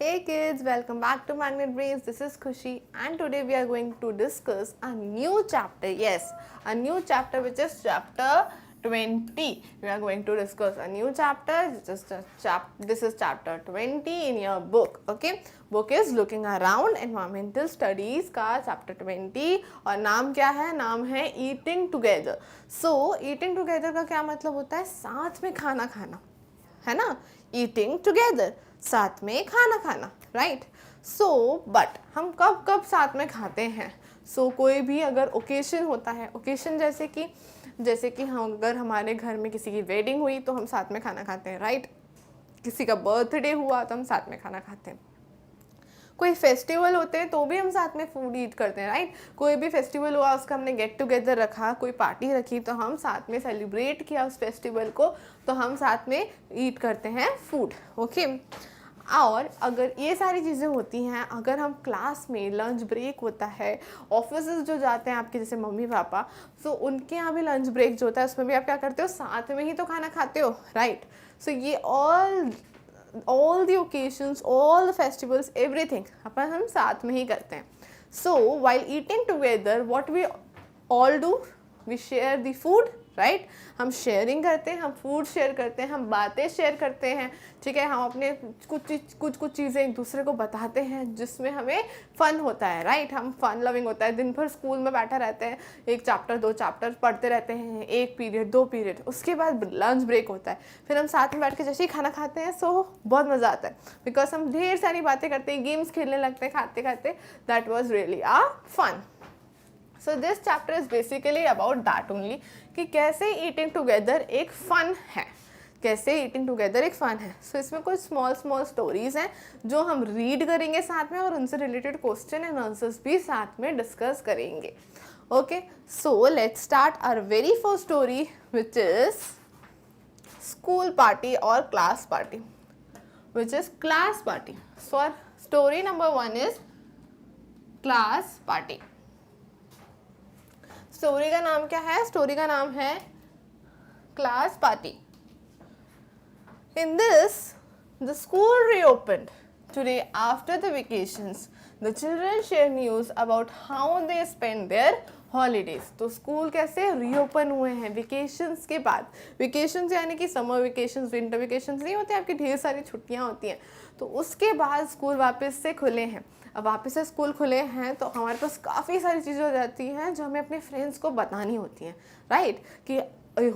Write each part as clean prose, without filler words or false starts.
Hey kids, welcome back to Magnet Brains. This is Khushi, and today we are going to discuss a new chapter. Yes, a new chapter which is chapter 20. We are going to discuss a new chapter. This is chapter 20 in your book. Okay, book is Looking Around Environmental Studies का chapter 20 और नाम क्या है? नाम है Eating Together. So eating together का क्या मतलब होता है? साथ में खाना खाना, है ना? ईटिंग टुगेदर, साथ में खाना खाना, राइट? सो बट हम कब कब साथ में खाते हैं? कोई भी अगर ओकेशन होता है, ओकेशन जैसे कि हम अगर हमारे घर में किसी की वेडिंग हुई तो हम साथ में खाना खाते हैं, राइट? किसी का बर्थडे हुआ तो हम साथ में खाना खाते हैं। कोई फेस्टिवल होते हैं तो भी हम साथ में फूड ईट करते हैं, राइट? कोई भी फेस्टिवल हुआ, उसका हमने गेट टुगेदर रखा, कोई पार्टी रखी तो हम साथ में सेलिब्रेट किया उस फेस्टिवल को, तो हम साथ में ईट करते हैं फूड, ओके? और अगर ये सारी चीज़ें होती हैं, अगर हम क्लास में लंच ब्रेक होता है, ऑफिस जो जाते हैं आपके जैसे मम्मी पापा, तो उनके यहाँ भी लंच ब्रेक जो होता है उसमें भी आप क्या करते हो? साथ में ही तो खाना खाते हो, राइट? सो ये all the occasions, all the festivals, everything अपन हम साथ में ही करते हैं. So while eating together, what we all do, we share the food, right? हम शेयरिंग करते हैं, हम फूड शेयर करते हैं, हम बातें शेयर करते हैं, ठीक है? हम अपने कुछ चीज़ें एक दूसरे को बताते हैं जिसमें हमें फ़न होता है, राइट? हम फन लविंग होता है, दिन भर स्कूल में बैठा रहते हैं, एक चैप्टर दो चैप्टर पढ़ते रहते हैं, एक पीरियड दो पीरियड, उसके बाद लंच ब्रेक होता है, फिर हम साथ में बैठ के जैसे ही खाना खाते हैं, सो बहुत मज़ा आता है बिकॉज हम ढेर सारी बातें करते हैं, गेम्स खेलने लगते हैं खाते खाते. That was really a fun. So this chapter is basically about that only कि कैसे ईटिंग टुगेदर एक फ़न है, कैसे ईटिंग टुगेदर एक फ़न है. सो इसमें कुछ स्मॉल स्टोरीज़ हैं जो हम रीड करेंगे साथ में और उनसे रिलेटेड क्वेश्चन एंड आंसर्स भी साथ में डिस्कस करेंगे. Okay, so let's start our very first story which is school party और class party, which is class party. So story number 1 is class party. Story का नाम क्या है? स्टोरी का नाम है class party. In this, the school reopened. Today, after the vacations, the children share news about how they spend their holidays. तो school कैसे reopen हुए हैं वेकेशंस के बाद. वेकेशंस यानी कि समर वेकेशंस, विंटर वेकेशंस नहीं होते, आपकी ढेर सारी छुट्टियां होती हैं, तो उसके बाद स्कूल वापस से खुले हैं. अब वापस से स्कूल खुले हैं तो हमारे पास काफ़ी सारी चीज़ें हो जाती हैं जो हमें अपने फ्रेंड्स को बतानी होती हैं, राइट? कि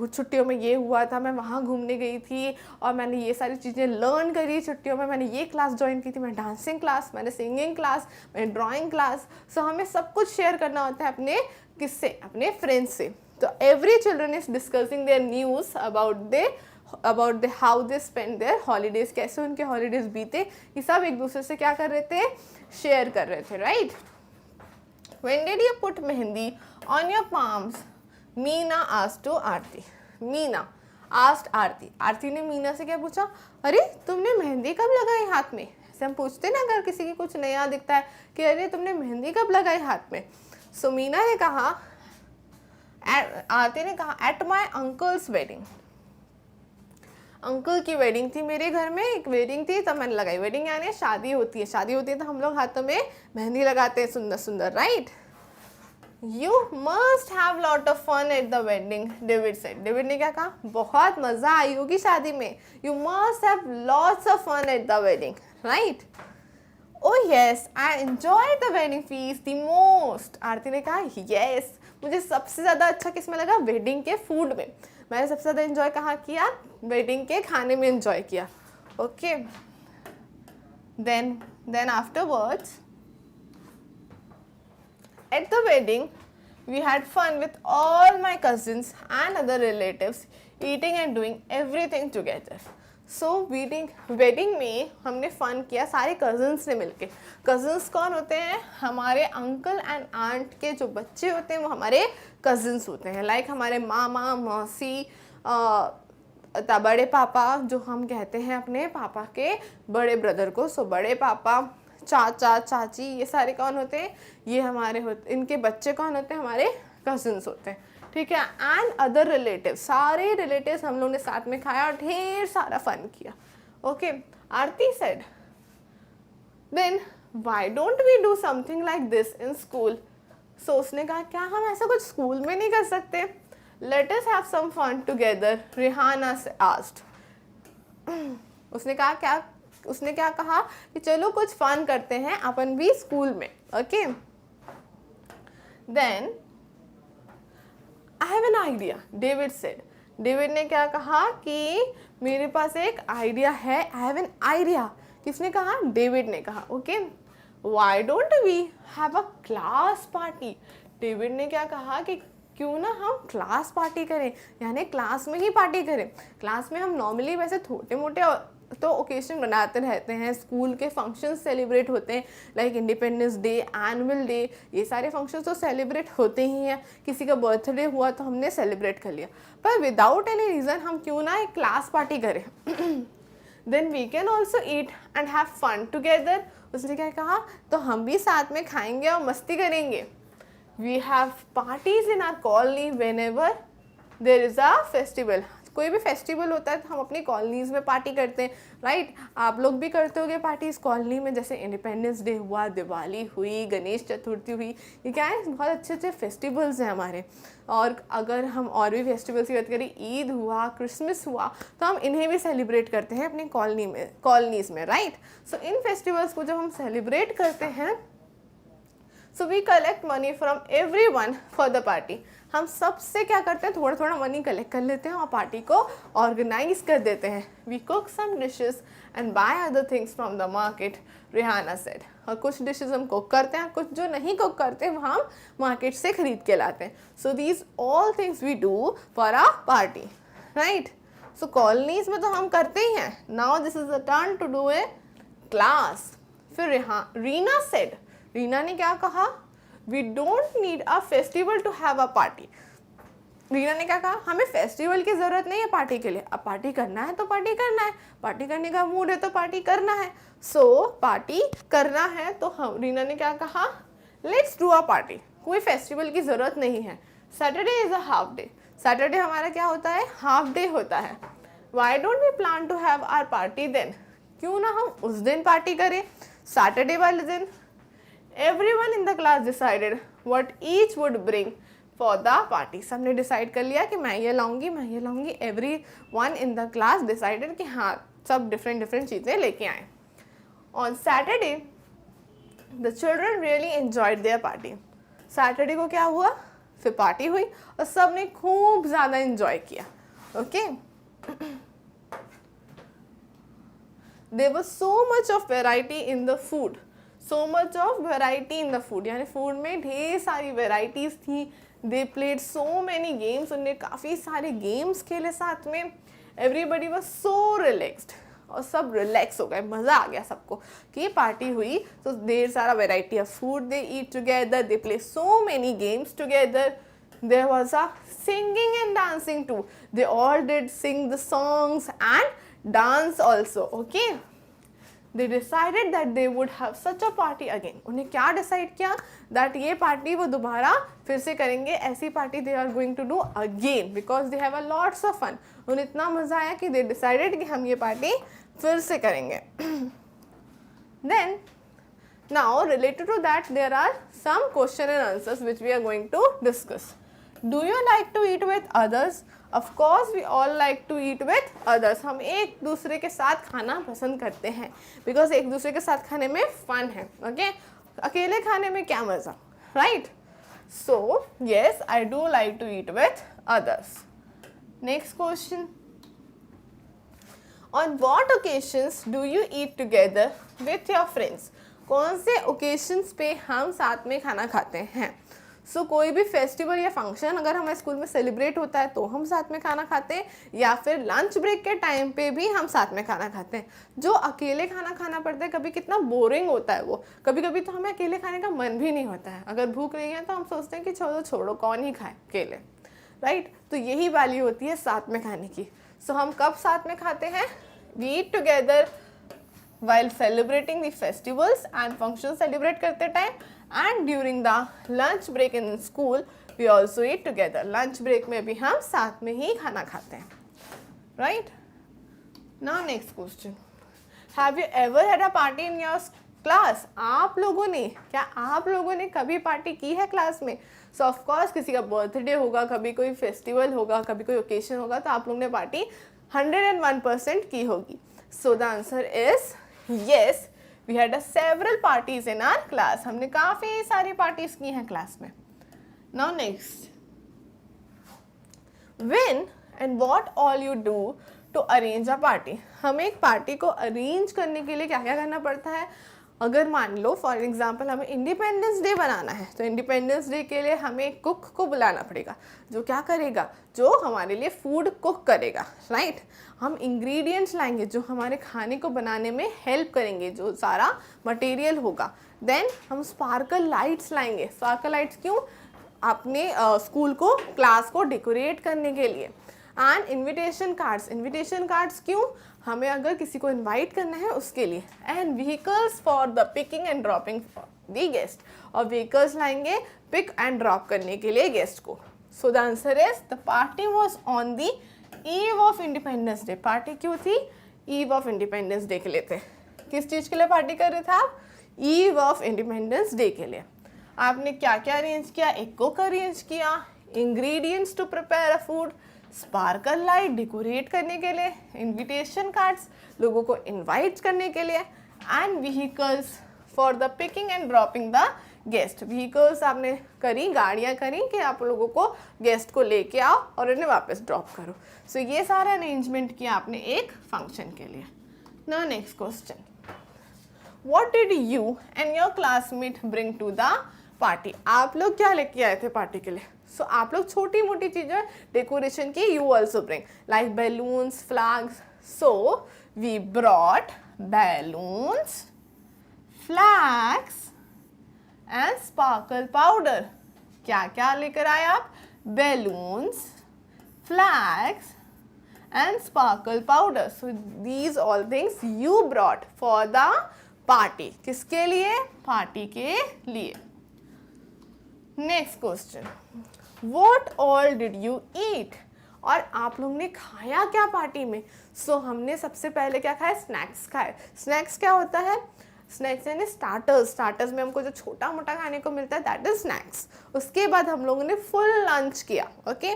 छुट्टियों में ये हुआ था, मैं वहाँ घूमने गई थी और मैंने ये सारी चीज़ें लर्न करी छुट्टियों में, मैंने ये क्लास ज्वाइन की थी, मैंने डांसिंग क्लास, मैंने सिंगिंग क्लास, मैंने ड्राइंग क्लास. सो हमें सब कुछ शेयर करना होता है अपने किससे? अपने फ्रेंड्स से. तो every children is discussing their news about the how they spend their holidays, कैसे उनके हॉलीडेज बीते, ये सब एक दूसरे से क्या कर रहे थे? शेयर कर रहे थे, right? When did you put mehndi on your palms? Meena asked to Aarti. Meena asked आरती. आरती ने मीना से क्या पूछा? अरे तुमने मेहंदी कब लगाई हाथ में? ऐसे हम पूछते ना अगर किसी की कुछ नया दिखता है कि अरे तुमने मेहंदी कब लगाई हाथ में. सो मीना ने कहा, आरती ने कहा at my uncle's wedding. Uncle की वेडिंग थी, मेरे घर में एक वेडिंग थी तब मैंने लगाई. वेडिंग यानी शादी होती है, शादी होती है तो हम लोग हाथों में मेहंदी लगाते हैं सुंदर सुंदर, right? You must have lot of fun at the wedding, David said. David ने क्या कहा? बहुत मज़ा आई होगी शादी में. You must have lots of fun at the wedding, right? Oh yes, I enjoy the wedding feast the most. Aarti ने कहा यस, मुझे सबसे ज़्यादा अच्छा किस में लगा? वेडिंग के फूड में. मैंने सबसे ज़्यादा एंजॉय कहाँ किया? वेडिंग के खाने में एंजॉय किया. Okay, then afterwards at the wedding we had fun with all my cousins and other relatives eating and doing everything together. So wedding में हमने फन किया सारे कज़न्स ने मिलके. कज़न्स कौन होते हैं? हमारे अंकल एंड आंट के जो बच्चे होते हैं वो हमारे कज़न्स होते हैं. लाइक हमारे मामा मौसी, बड़े पापा, जो हम कहते हैं अपने पापा के बड़े ब्रदर को. सो बड़े पापा, चाचा चाची, ये सारे कौन होते हैं? ये हमारे होते, इनके बच्चे कौन होते हैं? हमारे कज़न्स होते हैं, ठीक है? एंड अदर रिलेटिव, सारे रिलेटिव्स हम लोग ने साथ में खाया और ढेर सारा फन किया. Okay, Aarti said then why don't we do something like this in school. So उसने कहा क्या हम ऐसा कुछ स्कूल में नहीं कर सकते. Let us have some fun together, Rihanna asked. उसने क्या कहा कि चलो कुछ फन करते हैं अपन भी स्कूल में. Okay, then I have an idea, David said. David ने क्या कहा कि मेरे पास एक आइडिया है. I have an idea. किसने कहा? डेविड ने कहा. Okay, why don't we have a class party. David ने क्या कहा कि क्यों ना हम क्लास पार्टी करें, यानी क्लास में ही पार्टी करें. क्लास में हम नॉर्मली वैसे छोटे मोटे तो ओकेजन बनाते रहते हैं, स्कूल के फंक्शंस सेलिब्रेट होते हैं like independence day, annual day, ये सारे फंक्शंस तो सेलिब्रेट होते ही हैं. किसी का बर्थडे हुआ तो हमने सेलिब्रेट कर लिया, पर विदाउट एनी रीज़न हम क्यों ना एक क्लास पार्टी करें. Then we can also eat and have fun together. उसने क्या कहा? तो हम भी साथ में खाएंगे और मस्ती करेंगे. We have parties in our colony whenever there is a festival. कोई भी फेस्टिवल होता है तो हम अपनी कॉलोनीज़ में पार्टी करते हैं, राइट. आप लोग भी करते होगे पार्टीज कॉलोनी में, जैसे इंडिपेंडेंस डे हुआ, दिवाली हुई, गणेश चतुर्थी हुई. ये क्या है, बहुत अच्छे अच्छे फेस्टिवल्स हैं हमारे. और अगर हम और भी फेस्टिवल्स की बात करें, ईद हुआ, क्रिसमस हुआ, तो हम इन्हें भी सेलिब्रेट करते हैं अपनी कॉलोनीज़ में, राइट. सो इन फेस्टिवल्स को जब हम सेलिब्रेट करते हैं, so we collect money from everyone for the party. हम सबसे क्या करते हैं, थोड़ा थोड़ा मनी कलेक्ट कर लेते हैं और पार्टी को ऑर्गेनाइज कर देते हैं. We cook some dishes and buy other things from the market, Rihanna said. और कुछ डिशेस हम कुक करते हैं, कुछ जो नहीं कुक करते वो हम मार्केट से खरीद के लाते हैं. So these all things we do for a party, right. So colonies में तो हम करते ही हैं. Now this is the turn to do a class. फिर रीना सेड, रीना ने क्या कहा? We don't need a festival to have a party. Reena ने क्या कहा? हमें फेस्टिवल की ज़रूरत नहीं है पार्टी के लिए. अब पार्टी करना है तो पार्टी करना है, पार्टी करने का मूड है तो पार्टी करना है. सो पार्टी करना है तो हम, रीना ने क्या कहा? Let's do a party. कोई फेस्टिवल की ज़रूरत नहीं है. Saturday is a half day. Saturday हमारा क्या होता है? हाफ डे होता है. Why don't we plan to have our party then. क्यों ना हम उस दिन पार्टी करें, सैटरडे वाले दिन. Everyone in the class decided what each would bring for the party. सबने डिसाइड कर लिया कि मैं ये लाऊंगी, मैं ये लाऊंगी. Everyone in the class decided कि हाँ, सब डिफरेंट चीज़ें लेके आए. On Saturday, the children really enjoyed their party. Saturday को क्या हुआ? फिर पार्टी हुई और सब ने खूब ज़्यादा इंजॉय किया. Okay, there was so much of variety in the food. So much of variety in the food, यानी फूड में ढेर सारी वेराइटीज़ थी. दे प्लेड सो मैनी गेम्स. उन्होंने काफ़ी सारे गेम्स खेले साथ में. एवरीबडी वॉज सो रिलैक्सड, और सब रिलैक्स हो गए. मज़ा आ गया सबको कि पार्टी हुई. तो ढेर सारा variety of food. They eat together, they play so many games together. There was a singing and dancing too. They all did sing the songs and dance also. Okay. They decided that they would have such a party again. उन्हें क्या decide किया? That ये party वो दोबारा फिर से करेंगे. ऐसी party they are going to do again because they have a lots of fun. उन्हें इतना मज़ा आया कि दे डिसाइडेड कि हम ये पार्टी फिर से करेंगे. Then now related to that there are some question and answers which we are going to discuss. Do you like to eat with others? Of course we all like to eat with others. हम एक दूसरे के साथ खाना पसंद करते हैं because एक दूसरे के साथ खाने में फन है. ओके, अकेले खाने में क्या मज़ा, right. So yes, I do like to eat with others. Next question. On what occasions do you eat together with your friends? कौन से ओकेशंस पे हम साथ में खाना खाते हैं? सो कोई भी फेस्टिवल या फंक्शन अगर हमारे स्कूल में सेलिब्रेट होता है तो हम साथ में खाना खाते हैं, या फिर लंच ब्रेक के टाइम पे भी हम साथ में खाना खाते हैं. जो अकेले खाना खाना पड़ता है कभी कितना बोरिंग होता है वो. कभी कभी तो हमें अकेले खाने का मन भी नहीं होता है. अगर भूख नहीं है तो हम सोचते हैं कि छोड़ो कौन ही खाए अकेले, राइट. तो यही वैल्यू होती है साथ में खाने की. सो हम कब साथ में खाते हैं? We eat together while celebrating the festivals and functions celebrate करते time, and during the lunch break in school we also eat together. lunch break में भी हम साथ में ही खाना खाते हैं, right. Now next question. Have you ever had a party in your class, आप लोगों ने, क्या आप लोगों ने कभी पार्टी की है क्लास में? सो ऑफ कोर्स किसी का बर्थडे होगा, कभी कोई फेस्टिवल होगा, कभी कोई ओकेशन होगा, तो आप लोगों ने पार्टी 101% की होगी. So the answer is yes, we had several parties in our class. हमने काफ़ी सारी पार्टीज की हैं क्लास में. Now next, when and what all you do to arrange a party. हमें एक पार्टी को अरेंज करने के लिए क्या क्या करना पड़ता है? अगर मान लो फॉर एग्जांपल हमें इंडिपेंडेंस डे बनाना है, तो इंडिपेंडेंस डे के लिए हमें एक कुक को बुलाना पड़ेगा, जो क्या करेगा, जो हमारे लिए फूड कुक करेगा, राइट. हम इंग्रेडिएंट्स लाएंगे जो हमारे खाने को बनाने में हेल्प करेंगे, जो सारा मटेरियल होगा. देन हम स्पार्कल लाइट्स लाएंगे. स्पार्कल लाइट्स क्यों? अपने स्कूल को, क्लास को डेकोरेट करने के लिए. एंड इनविटेशन कार्ड्स क्यों? हमें अगर किसी को इनवाइट करना है उसके लिए. And vehicles for the picking and dropping for the guest. और व्हीकल्स लाएंगे पिक एंड ड्रॉप करने के लिए गेस्ट को. सो the answer is the party was on the eve of independence day. Party क्यों थी? ईव ऑफ इंडिपेंडेंस डे के लिए थे. किस चीज़ के लिए पार्टी कर रहे थे आप? ईव ऑफ इंडिपेंडेंस डे के लिए. आपने क्या क्या अरेंज किया? एक कुक अरेंज किया, ingredients to prepare a food, sparkle light decorate करने के लिए, इनविटेशन कार्ड्स लोगों को इनवाइट करने के लिए, and vehicles for the picking and dropping the guest. Vehicles आपने करी, गाड़ियाँ करी कि आप लोगों को गेस्ट को लेके आओ और इन्हें वापस ड्रॉप करो. सो ये सारा अरेंजमेंट किया आपने एक फंक्शन के लिए. Now next question, what did you and your classmate bring to the party. आप लोग क्या लेके आए थे पार्टी के लिए? सो आप लोग छोटी मोटी चीज़ें डेकोरेशन की you also bring, like balloons, flags. So we brought balloons, flags and sparkle powder. क्या क्या लेकर आए आप? Balloons, flags and sparkle powder. So these all things you brought for the party. किसके लिए? पार्टी के लिए. Next question, what all did you eat. और आप लोग ने खाया क्या पार्टी में? सो हमने सबसे पहले क्या खाया? स्नैक्स खाए. स्नैक्स क्या होता है? स्नैक्स यानी स्टार्टर्स. स्टार्टर्स में हमको जो छोटा मोटा खाने को मिलता है दैट इज स्नैक्स. उसके बाद हम लोगों ने फुल लंच किया. Okay,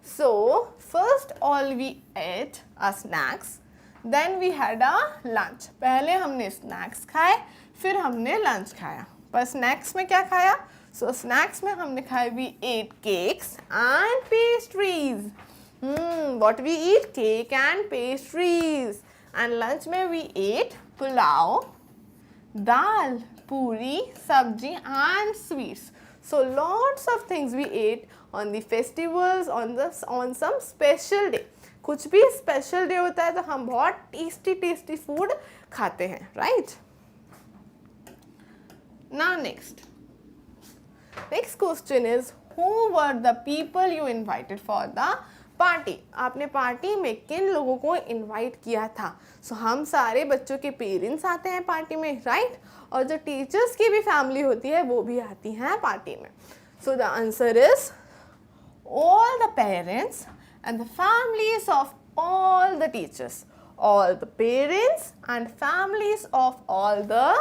so first all we ate a snacks, then we had a lunch. पहले हमने स्नैक्स खाए, फिर हमने लंच खाया. पर स्नैक्स में क्या खाया? सो स्नैक्स में हमने खाया, we ate cakes and pastries. What we eat? Cake and pastries. And lunch में we ate pulao, dal, puri, sabji and sweets. So lots of things we ate on the festivals, on some special day. कुछ भी special day होता है तो हम बहुत tasty food खाते हैं, right. Now next question is, who were the people you invited for the party. आपने पार्टी में किन लोगों को इनवाइट किया था? सो हम सारे बच्चों के पेरेंट्स आते हैं पार्टी में, राइट. और जो टीचर्स की भी फैमिली होती है वो भी आती हैं पार्टी में. So the answer is all the parents and the families of all the teachers. All the parents and families of all the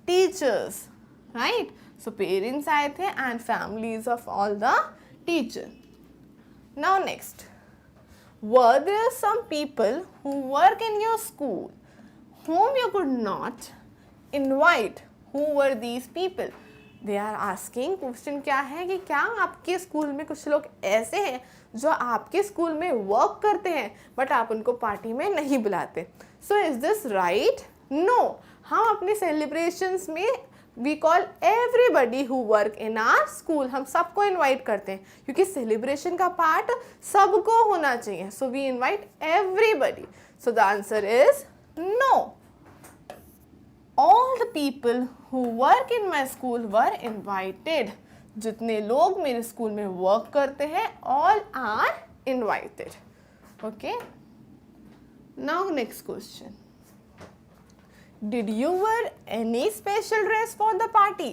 teachers, right. So parents आए थे and families of all the teacher. Now next, were there some people who work in your school whom you could not invite? Who were these people? They are asking, question क्या है कि क्या आपके school में कुछ लोग ऐसे हैं जो आपके स्कूल में वर्क करते हैं बट आप उनको पार्टी में नहीं बुलाते. So is this right? No. हम अपने सेलिब्रेशंस में we call everybody who work in our school. हम सबको इन्वाइट करते हैं क्योंकि सेलिब्रेशन का पार्ट सबको होना चाहिए. So we invite everybody. So the answer is no. All the people who work in my school were invited. जितने लोग मेरे स्कूल में वर्क करते हैं all are invited. Okay, now next question, Did you wear any special dress for the party?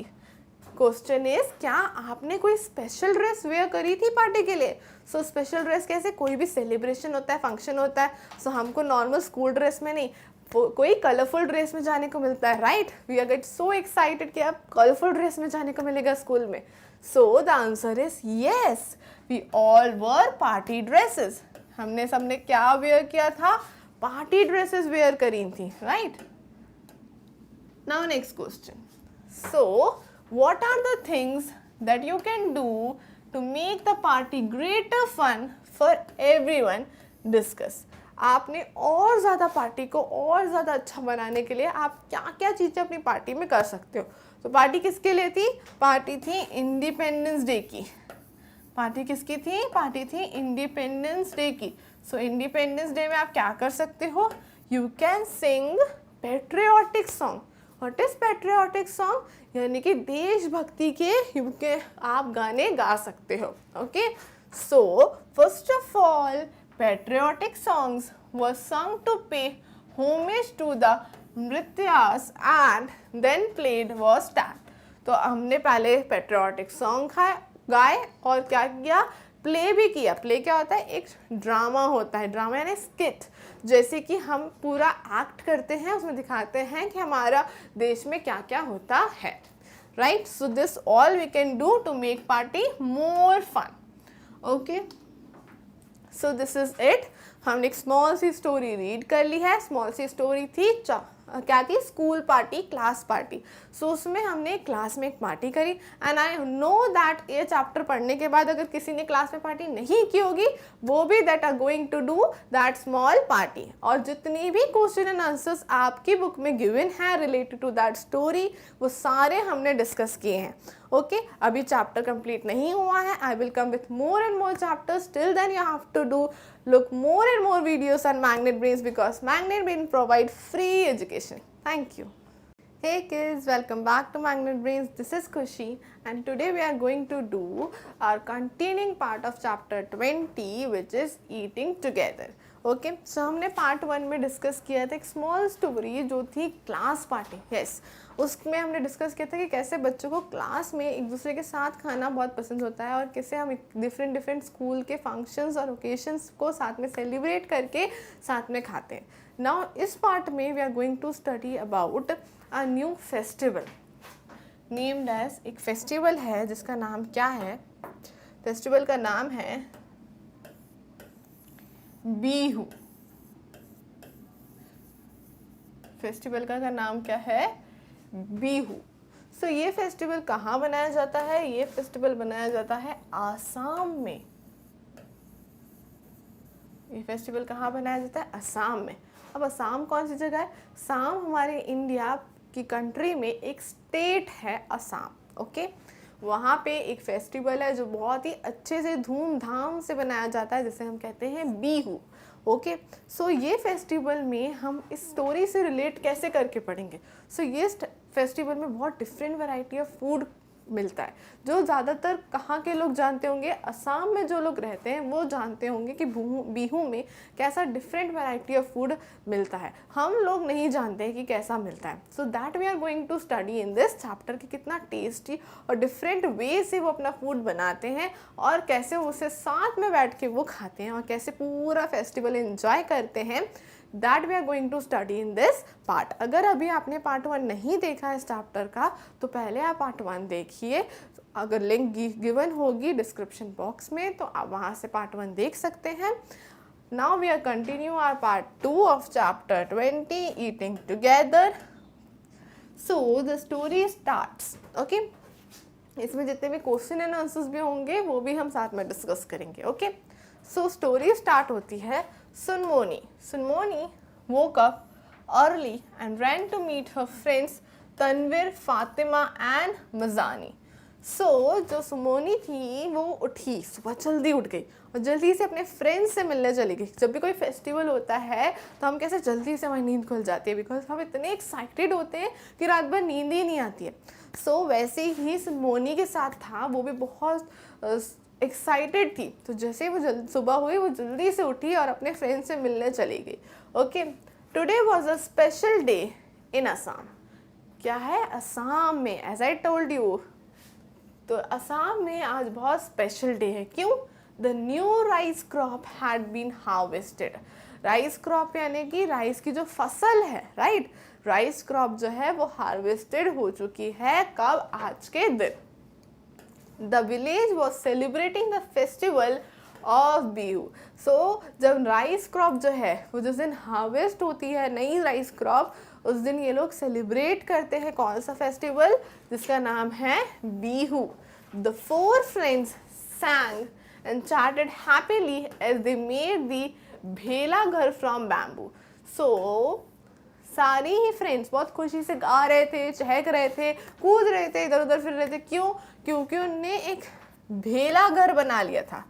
Question is, क्या आपने कोई स्पेशल ड्रेस वेयर करी थी पार्टी के लिए? सो स्पेशल ड्रेस कैसे? कोई भी सेलिब्रेशन होता है, फंक्शन होता है, सो हमको नॉर्मल स्कूल ड्रेस में नहीं, कोई कलरफुल ड्रेस में जाने को मिलता है, right? We are get so excited कि अब कलरफुल ड्रेस में जाने को मिलेगा स्कूल में. So the answer is yes, we all wear party dresses. हमने सबने क्या वेयर किया था? पार्टी ड्रेसेस वेयर करी थी, right? Now next question. So what are the things that you can do to make the party greater fun for everyone? Discuss. आपने और ज़्यादा पार्टी को और ज़्यादा अच्छा बनाने के लिए आप क्या क्या चीज़ें अपनी पार्टी में कर सकते हो. तो पार्टी किसके लिए थी? पार्टी थी इंडिपेंडेंस डे की. पार्टी किसकी थी? पार्टी थी इंडिपेंडेंस डे की. सो इंडिपेंडेंस डे में आप क्या कर सकते हो? You can sing patriotic song. What is patriotic song? यानी कि देशभक्ति के आप गाने गा सकते हो. Okay, so first of all patriotic songs were sung to pay homage to the martyrs and then played were start. तो हमने पहले पेट्रियोटिक सॉन्ग गाए और क्या किया? प्ले भी किया. प्ले क्या होता है? एक ड्रामा होता है. ड्रामा यानी स्किट, जैसे कि हम पूरा एक्ट करते हैं, उसमें दिखाते हैं कि हमारा देश में क्या क्या होता है, right? So this all we can do to make party more fun. Okay, so this is it. हमने एक स्मॉल सी स्टोरी रीड कर ली है. स्मॉल सी स्टोरी थी क्या थी? School party, class party. So उसमें हमने क्लास में एक पार्टी करी एंड आई नो दैट ये चैप्टर पढ़ने के बाद अगर किसी ने क्लास में पार्टी नहीं की होगी, वो भी that are going to do that small party. और जितनी भी क्वेश्चन एंड आंसर्स आपकी बुक में गिवन है रिलेटेड टू दैट स्टोरी, वो सारे हमने डिस्कस किए हैं. ओके, अभी चैप्टर कंप्लीट नहीं हुआ है. I will come with more and more chapters. Till then you have to do look more and more videos on Magnet Brains because Magnet Brains provide free education. Thank you. Hey kids, welcome back to Magnet Brains. This is Khushi and today we are going to do our continuing part of chapter 20 which is eating together. Okay, so हमने part 1 में discuss किया था एक small story जो थी class party. Yes, उसमें हमने discuss किया था कि कैसे बच्चों को क्लास में एक दूसरे के साथ खाना बहुत पसंद होता है और कैसे हम डिफरेंट स्कूल के फंक्शंस और ओकेशंस को साथ में सेलिब्रेट करके साथ में खाते हैं. नाउ इस पार्ट में we are going to study about a new festival named age. एक फेस्टिवल है जिसका नाम क्या है? फेस्टिवल का नाम है बिहू. फेस्टिवल का नाम क्या है? बिहू. सो ये फेस्टिवल कहाँ बनाया जाता है? ये फेस्टिवल बनाया जाता है आसाम में. ये फेस्टिवल कहाँ बनाया जाता है? आसाम में. अब आसाम कौन सी जगह है? आसाम हमारे इंडिया की कंट्री में एक स्टेट है आसाम. ओके, वहाँ पे एक फेस्टिवल है जो बहुत ही अच्छे से धूमधाम से बनाया जाता है जिसे हम कहते हैं बिहू. ओके, सो ये फेस्टिवल में हम इस स्टोरी से रिलेट कैसे करके पढ़ेंगे? सो ये फेस्टिवल में बहुत डिफरेंट वैरायटी ऑफ फूड मिलता है जो ज़्यादातर कहाँ के लोग जानते होंगे? असम में जो लोग रहते हैं वो जानते होंगे कि बिहू में कैसा डिफरेंट वैरायटी ऑफ फूड मिलता है. हम लोग नहीं जानते कि कैसा मिलता है. So that we are going to study in this chapter कि कितना टेस्टी और डिफरेंट वे से वो अपना फूड बनाते हैं और कैसे उसे साथ में बैठ के वो खाते हैं और कैसे पूरा फेस्टिवल एंजॉय करते हैं. That we are going to study in this part. अगर अभी आपने पार्ट 1 नहीं देखा है इस चैप्टर का तो पहले आप पार्ट 1 देखिए. अगर लिंक गिवन होगी डिस्क्रिप्शन बॉक्स में तो आप वहाँ से पार्ट 1 देख सकते हैं. Now we are continue our part 2 of chapter 20 eating together. So the story starts. Okay, इसमें जितने भी क्वेश्चन एंड आंसर्स भी होंगे वो भी हम साथ में डिस्कस करेंगे. ओके, सो स्टोरी स्टार्ट होती है. Sunmoni woke up early and ran to meet her friends Tanvir, Fatima and Mazani. जो सुमोनी थी वो उठी, सुबह जल्दी उठ गई और जल्दी से अपने फ्रेंड्स से मिलने चली गई. जब भी कोई फेस्टिवल होता है तो हम कैसे जल्दी से हमारी नींद खुल जाती है बिकॉज हम इतने एक्साइटेड होते हैं कि रात भर नींद ही नहीं आती है. वैसे ही सुमोनी के साथ था, वो भी बहुत एक्साइटेड थी. तो जैसे वो सुबह हुई वो जल्दी से उठी और अपने फ्रेंड से मिलने चली गई. Okay, today was a special day in Assam. क्या है? असम में. एज आई टोल्ड यू, तो असम में आज बहुत स्पेशल डे है. क्यों? The new rice crop had been harvested. Rice crop यानी कि राइस की जो फसल है, राइट, राइस क्रॉप जो है वो हार्वेस्टेड हो चुकी है। कब? आज के दिन। The village was celebrating the festival of Bihu. So जब राइस क्रॉप जो है वो जिस दिन हार्वेस्ट होती है, नई राइस क्रॉप, उस दिन ये लोग सेलिब्रेट करते हैं कौन सा फेस्टिवल, जिसका नाम है Bihu. The four friends sang and chatted happily as they made the भेला घर फ्रॉम बैम्बू। सो सारी ही फ्रेंड्स बहुत खुशी से गा रहे थे, चहक रहे थे, कूद रहे थे, इधर उधर फिर रहे थे। क्यों? क्योंकि उनने एक भेला घर बना लिया था।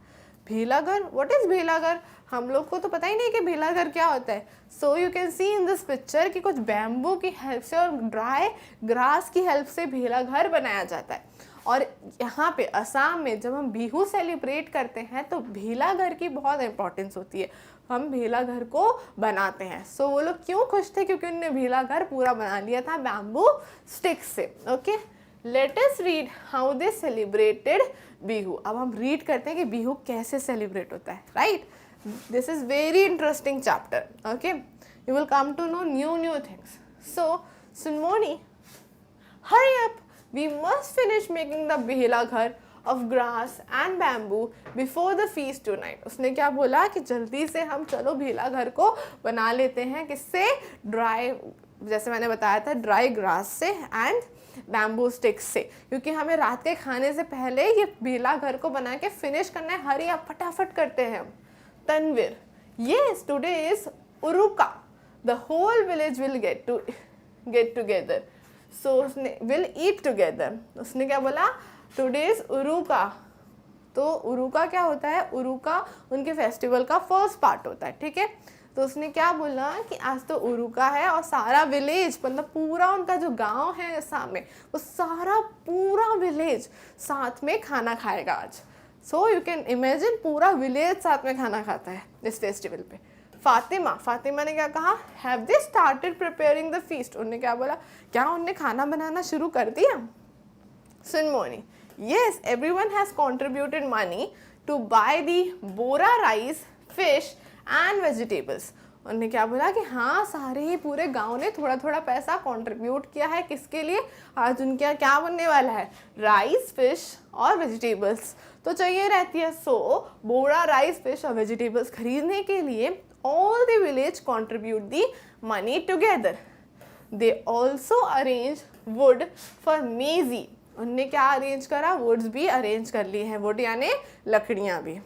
भेला घर, व्हाट इज भेला घर? हम लोग को तो पता ही नहीं कि भेला घर क्या होता है। सो you can see in this picture कि कुछ बैम्बू की हेल्प से और ड्राई ग्रास की हेल्प से भेला घर बनाया जाता है। और यहाँ पे असम में जब हम बिहू सेलिब्रेट करते हैं तो भेला घर की बहुत इंपॉर्टेंस होती है, हम भेला घर को बनाते हैं। सो वो लोग क्यों खुश थे? क्योंकि उन्होंने भेला घर पूरा बना लिया था बैम्बू स्टिक से। Okay, let us read how they celebrated Bihu. अब हम रीड करते हैं कि बिहू कैसे सेलिब्रेट होता है, right. This is very interesting chapter. Okay, you will come to know new things. So Sunmoni, hurry up, we must finish making the behela ghar of grass and bamboo before the feast tonight। उसने क्या बोला कि जल्दी से हम चलो भेला घर को बना लेते हैं, किससे? ड्राई, जैसे मैंने बताया था, ड्राई ग्रास से एंड बैम्बू स्टिक्स से, क्योंकि हमें रात के खाने से पहले ये भेला घर को बना के फिनिश करना है। हरी अब फटाफट करते हैं हम। Tanveer, yes, today is Uruka, the whole village will get together. So उसने विल ईट टुगेदर, उसने क्या बोला? Today is Uruka. तो उरुका क्या होता है? उरुका उनके फेस्टिवल का फर्स्ट पार्ट होता है, ठीक है। तो उसने क्या बोला कि आज तो उरुका है और सारा विलेज, मतलब पूरा उनका जो गांव है सामने, वो सारा पूरा विलेज साथ में खाना खाएगा आज। सो यू कैन इमेजिन पूरा विलेज साथ में खाना खाता है इस फेस्टिवल पे। फातिमा ने क्या कहा? Have they started preparing the feast. उन्होंने क्या बोला? क्या उनने खाना बनाना शुरू कर दिया? सुनमोनी, yes, everyone has contributed money to buy the Bora rice, fish and vegetables. उन्होंने क्या बोला कि हाँ, सारे ही पूरे गांव ने थोड़ा थोड़ा पैसा कंट्रीब्यूट किया है। किसके लिए? आज उनके यहाँ क्या बनने वाला है? राइस, फिश और वेजिटेबल्स तो चाहिए रहती है। सो बोरा राइस, फिश और वेजिटेबल्स खरीदने के लिए all the village contribute the money together. They also arrange wood for maize। उनने क्या अरेंज करा? वुड्स भी अरेंज कर ली है, वुड यानी लकड़ियाँ भी।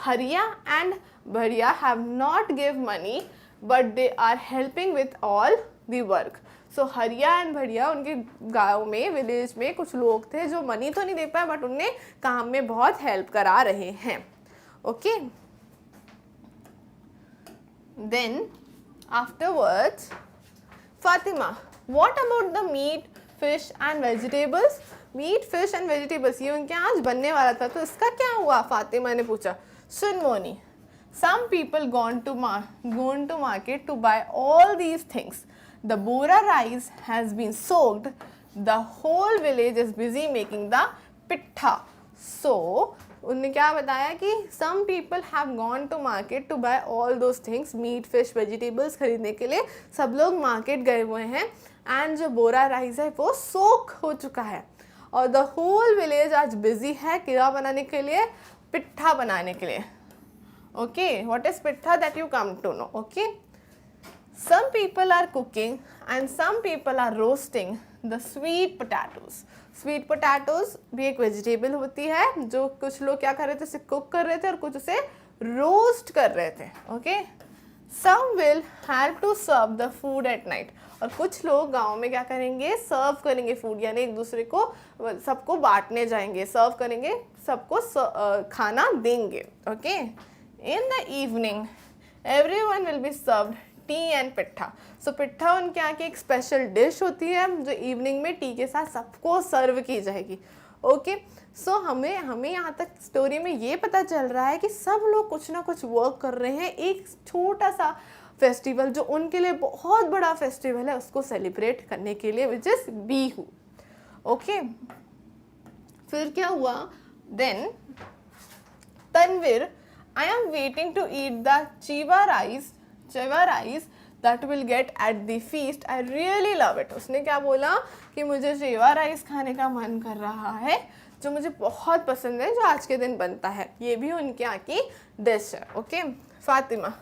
Hariya and Bhariya have not give money but they are helping with all the work. So Hariya and भरिया, उनके गाँव में, विलेज में कुछ लोग थे जो मनी तो नहीं दे पाए बट उनने काम में बहुत हेल्प करा रहे हैं। Okay, then afterwards, Fatima, what about the meat, fish and vegetables? Meat, fish and vegetables ये उनके आज बनने वाला था, तो इसका क्या हुआ? फातिमा ने पूछा। सुनमोनी, some people gone to market to buy all these things. The bora rice has been soaked. The whole village is busy making the pitta. So उन्होंने क्या बताया कि some people have gone to market to buy all those things, meat, fish, vegetables खरीदने के लिए सब लोग market गए हुए हैं। एंड जो बोरा राइस है वो सोक हो चुका है और द होल विलेज आज बिजी है क्या बनाने के लिए? पिट्ठा बनाने के लिए। Okay, what is pitha? That you come to know. Okay, some people are cooking and some people are roasting the sweet potatoes. Sweet potatoes भी एक वेजिटेबल होती है जो कुछ लोग क्या कर रहे थे? उसे कुक कर रहे थे और कुछ उसे रोस्ट कर रहे थे। Okay, some will have to serve the food at night. और कुछ लोग गांव में क्या करेंगे? सर्व करेंगे फूड, यानी एक दूसरे को, सबको बांटने जाएंगे, सर्व करेंगे, सबको खाना देंगे। Okay, in the evening everyone will be served tea and pitha. So pitha उनके यहाँ की एक स्पेशल डिश होती है जो इवनिंग में टी के साथ सबको सर्व की जाएगी। ओके, सो हमें यहाँ तक स्टोरी में ये पता चल रहा है कि सब लोग कुछ ना कुछ वर्क कर रहे हैं एक छोटा सा फेस्टिवल जो उनके लिए बहुत बड़ा फेस्टिवल है उसको सेलिब्रेट करने के लिए, विच इज बिहू। ओके, फिर क्या हुआ? Then Tanveer, I am waiting to eat the chewa rice chewa rice that will get at the feast, I really love it. उसने क्या बोला कि मुझे चेवा राइस खाने का मन कर रहा है, जो मुझे बहुत पसंद है, जो आज के दिन बनता है। ये भी उनके यहाँ की डिश है। Okay Fatima,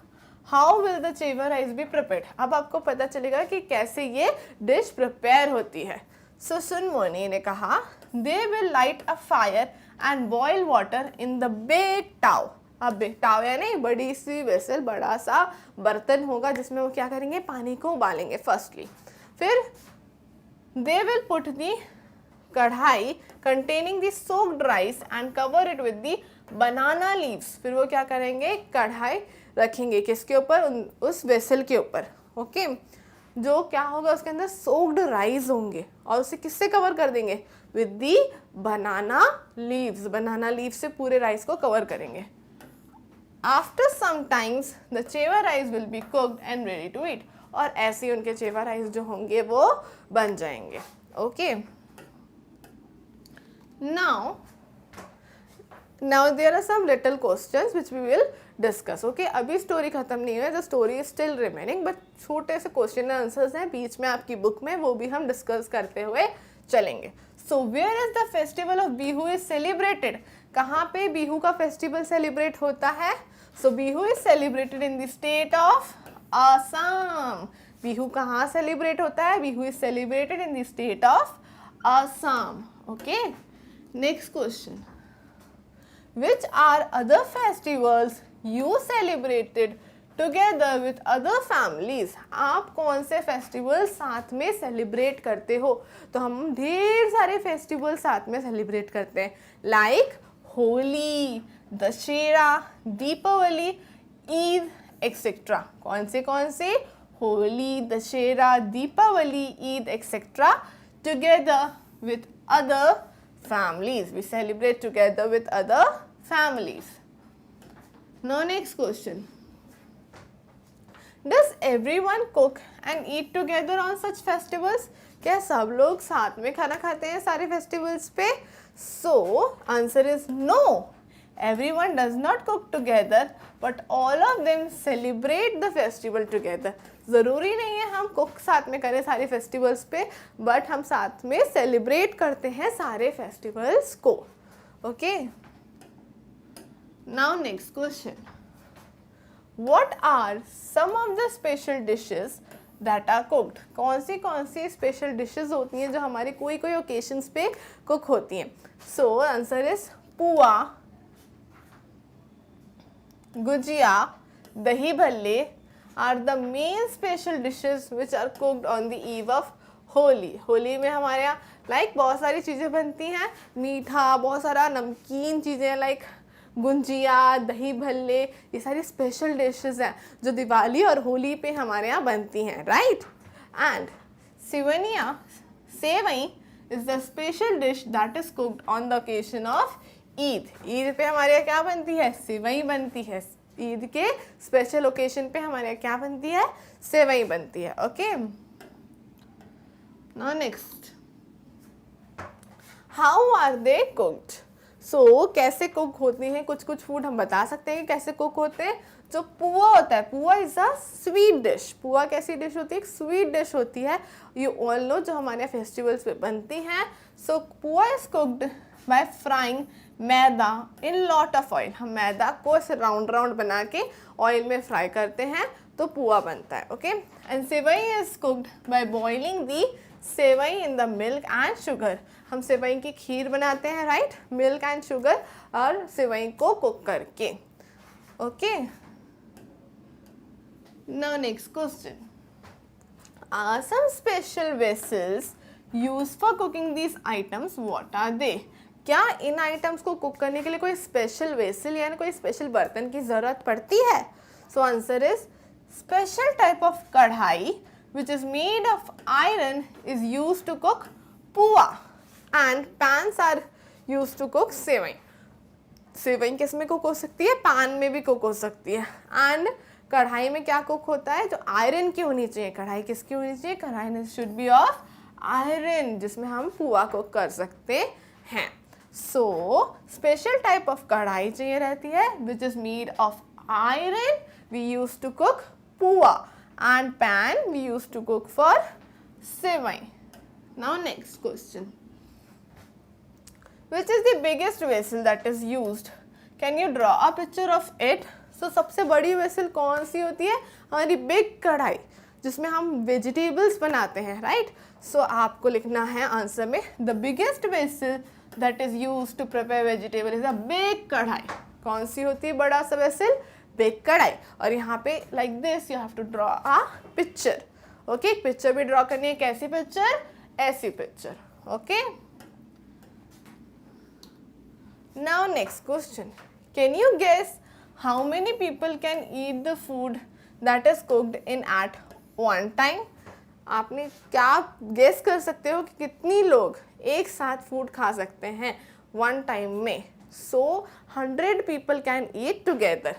how will the chewa rice be prepared? अब आपको पता चलेगा कि कैसे ये डिश प्रिपेयर होती है। सो सुनमोनी ने कहा they will light a fire and boil water in the big tao. अब टाव यानी बड़ी सी वेसल, बड़ा सा बर्तन होगा जिसमें वो क्या करेंगे, पानी को उबालेंगे फर्स्टली। फिर दे विल पुट दी कढ़ाई containing the soaked rice and cover it with the banana leaves. फिर वो क्या करेंगे, कढ़ाई रखेंगे किसके ऊपर, उस वेसल के ऊपर। ओके जो क्या होगा उसके अंदर सोक्ड राइस होंगे, और उसे किससे कवर कर देंगे, with the banana leaves. Banana leaves से पूरे राइस को कवर करेंगे। After some times the chewa rice will be cooked and ready to eat. और ऐसे ही उनके चेवा राइस जो होंगे वो बन जाएंगे। Okay now there are some little questions which we will discuss. Okay अभी स्टोरी खत्म नहीं हुई, the story is still remaining, but छोटे से क्वेश्चन एंड आंसर्स हैं बीच में आपकी बुक में, वो भी हम डिस्कस करते हुए चलेंगे। So where is the festival of Bihu is celebrated? कहाँ पे बिहू का फेस्टिवल सेलिब्रेट होता है? So Bihu is celebrated in the state of Assam. Bihu कहाँ सेलिब्रेट होता है? Bihu is celebrated in the state of Assam. Okay next question, which are other festivals you celebrated together with other families? आप कौन से फेस्टिवल साथ में सेलिब्रेट करते हो? तो हम ढेर सारे फेस्टिवल साथ में सेलिब्रेट करते हैं, लाइक होली, दशहरा, दीपावली, ईद एक्सेट्रा। कौन से? Holi, Dussehra, Deepawali, Eid etcetera together with other families. We celebrate together with other families. Now next question, does everyone cook and eat together on such festivals? क्या सब लोग साथ में खाना खाते हैं सारे फेस्टिवल्स पे? So answer is no, everyone does not cook together but all of them celebrate the festival together. ज़रूरी नहीं है हम कुक साथ में करें सारे फेस्टिवल्स पे, बट हम साथ में सेलिब्रेट करते हैं सारे फेस्टिवल्स को। Okay now next question, what are some of the special dishes that are cooked? कौन सी स्पेशल डिशेस होती हैं जो हमारे कोई ओकेशंस पे कुक होती हैं? सो आंसर इज पुआ, गुजिया, दही भल्ले are the main special dishes which are cooked on the eve of Holi. Holi में हमारे यहाँ लाइक बहुत सारी चीज़ें बनती हैं, मीठा, बहुत सारा नमकीन चीज़ें लाइक गुंजिया, दही भल्ले, ये सारी स्पेशल डिशेस हैं जो दिवाली और होली पे हमारे यहाँ बनती हैं, राइट? एंड सेवनिया, sevai is the special dish that is cooked on the occasion of Eid. Eid पे हमारे यहाँ क्या बनती है? सेवई बनती है। ईद के स्पेशल ओकेजन पे हमारे यहाँ क्या बनती है? सेवई बनती है। Okay now next, how are they cooked? So कैसे कुक होती हैं? कुछ फूड हम बता सकते हैं कि कैसे कुक होते हैं। जो पुआ होता है, पुआ इज अ स्वीट डिश। पुआ कैसी डिश होती है? एक स्वीट डिश होती है, यू ऑल नो, जो हमारे फेस्टिवल्स पे बनती हैं। सो पुआ is cooked bye frying maida in lot of oil. हम मैदा को ऐसे राउंड बना के ऑयल में फ्राई करते हैं तो पुआ बनता है। Okay and sevai is cooked by boiling the sevai in the milk and sugar. हम सेवई की खीर बनाते हैं, राइट? मिल्क एंड शुगर और सेवई को कुक करके। Okay now next question, are some special vessels used for cooking these items, what are they? क्या इन items को कुक करने के लिए कोई स्पेशल वेसल यानी कोई स्पेशल बर्तन की ज़रूरत पड़ती है? So answer is special type of kadhai which is made of iron is use to cook pua and pans are use to cook sevai. Sevai किस में कुक हो सकती है? पैन में भी कुक हो सकती है। एंड कढ़ाई में क्या कुक होता है? जो आयरन की होनी चाहिए। कढ़ाई किसकी होनी चाहिए? कढ़ाई शुड बी ऑफ आयरन, जिसमें हम पुआ कुक कर सकते हैं। सो स्पेशल टाइप ऑफ कढ़ाई चाहिए रहती है which is made of iron, we use to cook puwa, and pan we used to cook for sevai. Now next question, which is the biggest vessel that is used? Can you draw a picture of it? So सबसे बड़ी vessel कौन सी होती है? हमारी big कढ़ाई, जिसमें हम vegetables बनाते हैं, राइट? सो आपको लिखना है आंसर में, the biggest vessel that is use to prepare vegetable is a big kadhai. कौन सी होती है बड़ा सा वेसल? बिग कढ़ाई. और यहाँ पे like this you have to draw a picture. Okay, picture भी ड्रॉ करनी है. कैसी पिक्चर? ऐसी picture. Okay. Now next question, can you guess how many people can eat the food that is cooked in at one time? आपने क्या guess कर सकते हो कि कितनी लोग एक साथ फूड खा सकते हैं वन टाइम में? So 100 people can eat together.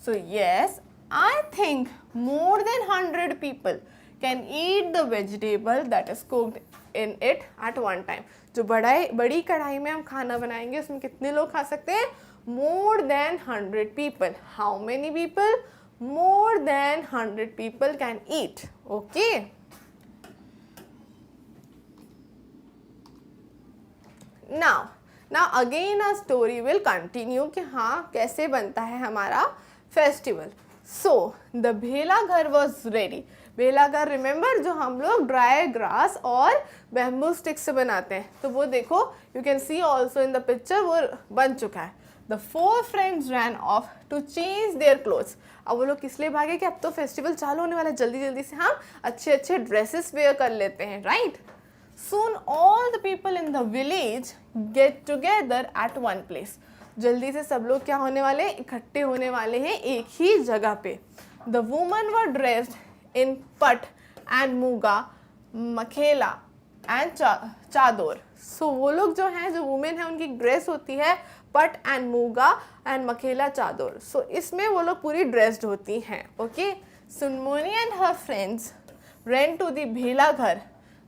So yes, I think more than 100 people can eat the vegetable that is cooked in it at one time. जो बड़ी कढ़ाई में हम खाना बनाएंगे उसमें कितने लोग खा सकते हैं? More than 100 people. How many people? More than 100 people can eat. Okay. Now again a story will continue कि हाँ कैसे बनता है हमारा फेस्टिवल. So the भेला घर was ready. भेला घर रिमेंबर जो हम लोग ड्राई ग्रास और बैम्बू स्टिक से बनाते हैं, तो वो देखो you can see also in the picture वो बन चुका है. The 4 friends ran off to change their clothes. अब वो लोग किस लिए भागे कि अब तो फेस्टिवल चालू होने वाला है, जल्दी जल्दी से हम अच्छे अच्छे ड्रेसेस वेयर कर लेते हैं, right? Soon all the people in the village get together at one place. जल्दी से सब लोग क्या होने वाले? इकट्ठे होने वाले हैं एक ही जगह पे. The women were dressed in pat and muga, मखेला and चादर. So वो लोग जो हैं, जो वुमेन है, उनकी ड्रेस होती है पट एंड मूगा एंड मखेला चादर. सो इसमें वो लोग पूरी ड्रेस्ड होती हैं. Okay. Sunmoni and her friends ran to the भेला घर.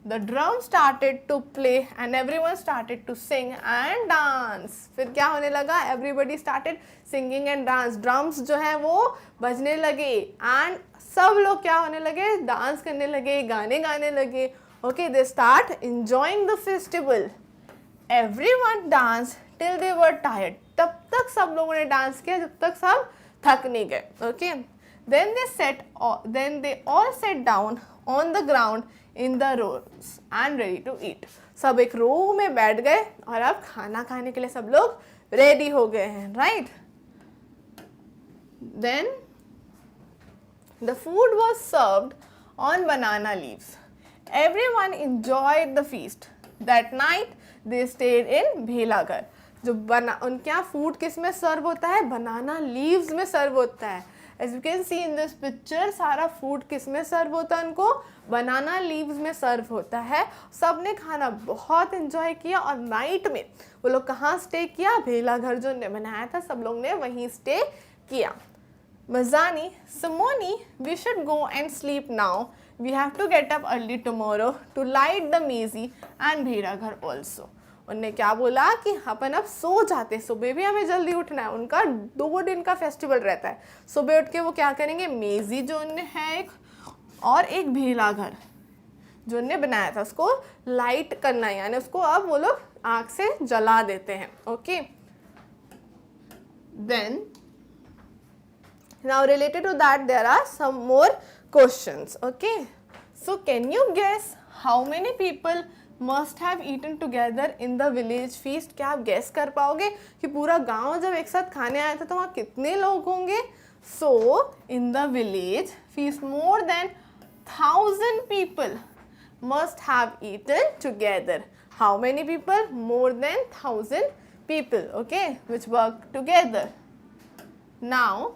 The drum started to play and everyone started to sing and dance. फिर क्या होने लगा? Everybody started singing and dance. Drums जो है वो बजने लगे and सब लोग क्या होने लगे? डांस करने लगे, गाने गाने लगे. Okay, they start enjoying the festival. Everyone danced till they were tired. तब तक सब लोगों ने डांस किया जब तक सब थक नहीं गए. Okay. Then they all sat down on the ground in the rows and ready to eat. सब एक रो में बैठ गए और अब खाना खाने के लिए सब लोग रेडी हो गए हैं, right? Then the food was served on banana leaves. Everyone enjoyed the feast. That night they stayed in भेला घर. जो उनके यहाँ फूड किस में सर्व होता है? बनाना लीव्स में सर्व होता है. As you can see in this picture, सारा फूड किस में सर्व होता है? उनको बनाना लीव्स में सर्व होता है. सब ने खाना बहुत एंजॉय किया और नाइट में वो लोग कहाँ स्टे किया? भेला घर जो ने बनाया था सब लोग ने वहीं स्टे किया. Mazani, Simoni, we should go and sleep now. We have to get up early tomorrow to light the maize and भेला घर also. उनने क्या बोला कि अपन अब सो जाते, सुबह भी हमें जल्दी उठना है. उनका 2 दिन का फेस्टिवल रहता है. सुबह उठ के वो क्या करेंगे? मेजी जो उनने है एक और एक भेला घर जो उनने बनाया था उसको लाइट करना है, यानी उसको अब वो लोग आँख से जला देते हैं. Okay. Then now related to that there are some more questions. Okay. So can you guess how many people must have eaten together in the village feast? क्या आप guess कर पाओगे कि पूरा गांव जब एक साथ खाने आया था तो वहाँ कितने लोग होंगे? So in the village feast more than 1000 people must have eaten together. How many people? More than 1000 people. Okay, which work together. Now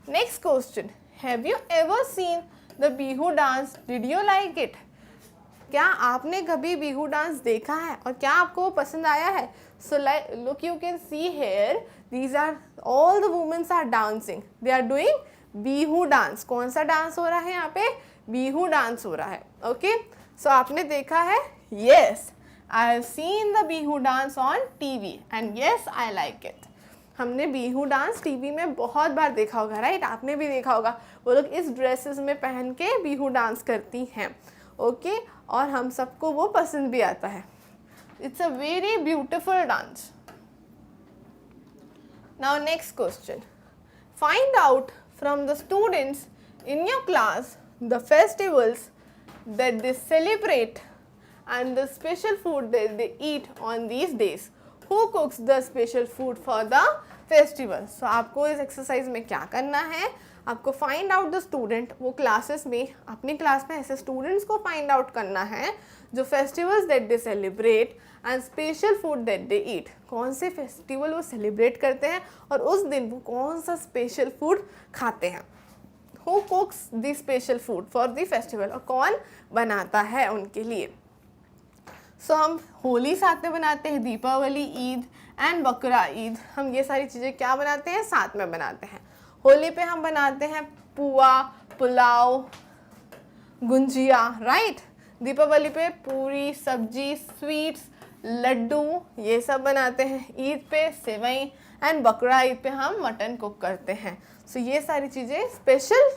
next question, have you ever seen the Bihu dance? Did you like it? क्या आपने कभी Bihu dance देखा है और क्या आपको पसंद आया है? So like look, you can see here, these are all the women are dancing. They are doing Bihu dance. कौन सा डांस हो रहा है यहाँ पे? बिहू डांस हो रहा है. Okay, so आपने देखा है? Yes, I have seen the Bihu dance on TV and yes, I like it. हमने बिहू डांस टीवी में बहुत बार देखा होगा, राइट? आपने भी देखा होगा, वो लोग इस ड्रेसेस में पहन के बिहू डांस करती हैं, ओके? और हम सबको वो पसंद भी आता है. It's a very beautiful dance. Now next question. Find out from the students in your class the festivals that they celebrate and the special food that they eat on these days. Who cooks the special food for the festival? So आपको इस exercise में क्या करना है, आपको find out the student, वो classes में अपनी क्लास में ऐसे स्टूडेंट्स को फाइंड आउट करना है जो festivals that they celebrate and special food that they eat. कौन से फेस्टिवल वो सेलिब्रेट करते हैं और उस दिन वो कौन सा स्पेशल फूड खाते हैं. Who कुक्स the special food for the festival, और कौन बनाता है उनके लिए. सो हम होली साथ में बनाते हैं, दीपावली, ईद एंड बकरा ईद, हम ये सारी चीज़ें क्या बनाते हैं, साथ में बनाते हैं. होली पे हम बनाते हैं पुआ, पुलाव, गुंजिया, राइट? दीपावली पे पूरी, सब्जी, स्वीट्स, लड्डू, ये सब बनाते हैं. ईद पे सेवई एंड बकरा ईद पे हम मटन कुक करते हैं. सो ये सारी चीज़ें स्पेशल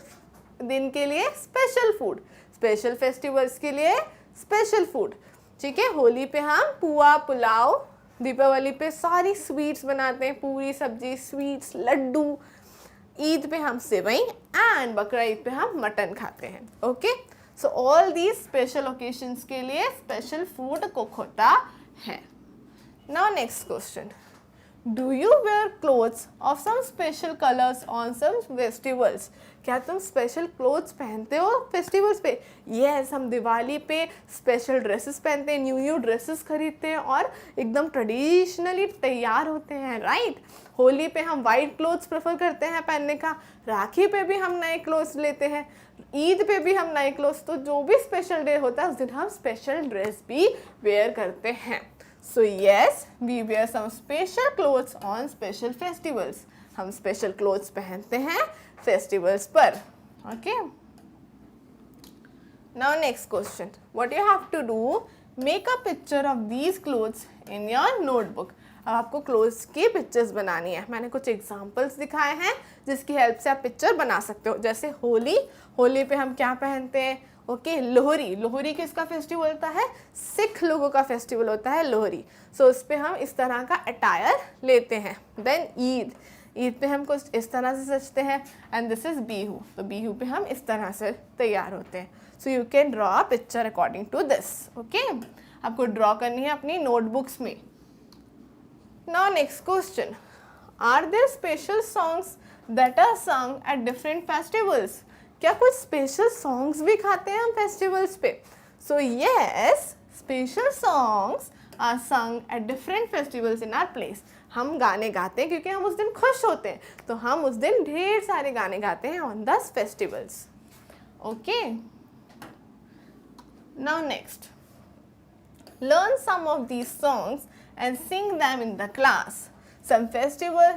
दिन के लिए स्पेशल फूड, स्पेशल फेस्टिवल्स के लिए स्पेशल फूड, ठीक है? होली पे हम पुआ, पुलाव, दीपावली पे सारी स्वीट्स बनाते हैं, पूरी, सब्जी, स्वीट्स, लड्डू. ईद पे हम सेवई एंड बकरा ईद पे हम मटन खाते हैं, okay? So all these special occasions के लिए स्पेशल फूड कुक होता है. Now next question. Do you wear clothes of some special colours on some festivals? क्या तुम स्पेशल क्लोथ्स पहनते हो फेस्टिवल्स पे? यस, हम दिवाली पे स्पेशल ड्रेसेस पहनते हैं, न्यू ड्रेसेस खरीदते हैं और एकदम ट्रेडिशनली तैयार होते हैं, राइट? होली पे हम वाइट क्लोथ्स प्रेफर करते हैं पहनने का, राखी पे भी हम नए क्लोथ्स लेते हैं, ईद पे भी हम नए क्लोथ्स, तो जो भी स्पेशल डे होता है उस दिन हम स्पेशल ड्रेस भी वेयर करते हैं. So yes, we wear some special clothes on special festivals. हम स्पेशल क्लोथ्स पहनते हैं फेस्टिवल्स पर, okay? Now next question. What you have to do, make a picture of these clothes in your notebook. अब आपको clothes की pictures बनानी है. मैंने कुछ एग्जांपल्स दिखाए हैं जिसकी हेल्प से आप पिक्चर बना सकते हो. जैसे होली, होली पे हम क्या पहनते हैं, ओके? लोहरी, लोहरी किसका फेस्टिवल होता है, सिख लोगों का फेस्टिवल होता है लोहरी. सो उस पे हम इस तरह का अटायर लेते हैं. देन ईद, ईद पे हम कुछ इस तरह से सजते हैं. एंड दिस इज बिहू, तो बिहू पे हम इस तरह से तैयार होते हैं. So you can draw a picture according to this, okay? आपको ड्रॉ करनी है अपनी नोटबुक्स में. Now next question. Are there special songs that are sung at different festivals? क्या कुछ स्पेशल सॉन्ग्स भी खाते हैं हम फेस्टिवल्स पे? So yes, special songs are sung at different festivals in our place. हम गाने गाते हैं क्योंकि हम उस दिन खुश होते हैं, तो हम उस दिन ढेर सारे गाने गाते हैं on the festivals. Okay. Now next. Learn some of these songs and sing them in the class. Some festival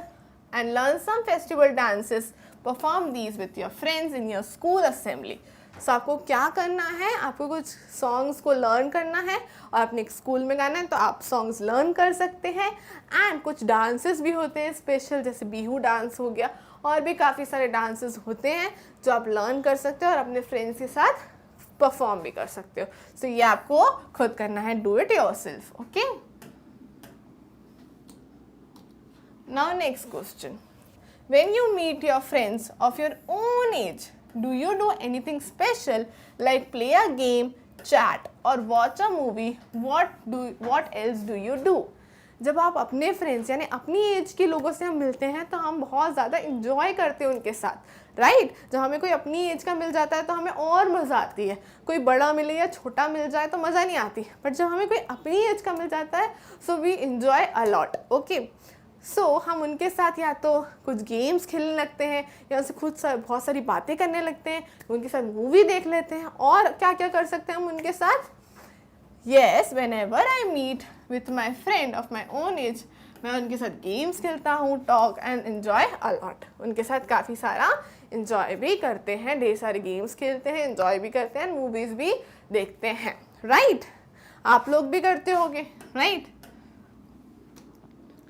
and learn some festival dances. Perform these with your friends in your school assembly. So आपको क्या करना है, आपको कुछ songs को learn करना है और अपने स्कूल में गाना है, तो आप सॉन्ग्स लर्न कर सकते हैं. एंड कुछ डांसेस भी होते हैं स्पेशल, जैसे बिहू डांस हो गया, और भी काफ़ी सारे डांसेस होते हैं जो आप लर्न कर सकते हो और अपने फ्रेंड्स के साथ परफॉर्म भी कर सकते हो. सो ये आपको खुद करना है, do it yourself, okay? Now next question. When you meet your friends of your own age, do you do anything special like play a game, chat or watch a movie? What else do you do? जब आप अपने friends यानी अपनी as के लोगों से हम मिलते हैं तो हम बहुत ज़्यादा इंजॉय करते हैं उनके साथ, राइट? जब हमें कोई अपनी एज का मिल जाता है तो हमें और मज़ा आती है. कोई बड़ा मिले या छोटा मिल जाए तो मज़ा नहीं आती, बट जब हमें कोई अपनी एज का मिल जाता है so we enjoy a lot, okay? So हम उनके साथ या तो कुछ गेम्स खेलने लगते हैं या उनसे खुद बहुत सारी बातें करने लगते हैं, उनके साथ मूवी देख लेते हैं. और क्या क्या कर सकते हैं हम उनके साथ? Yes, whenever I meet with my friend of my own age, मैं उनके साथ गेम्स खेलता हूँ, talk and enjoy a lot. उनके साथ काफ़ी सारा इंजॉय भी करते हैं, ढेर सारे गेम्स खेलते हैं, इंजॉय भी करते हैं, मूवीज़ भी देखते हैं, राइट? आप लोग भी करते होंगे, right?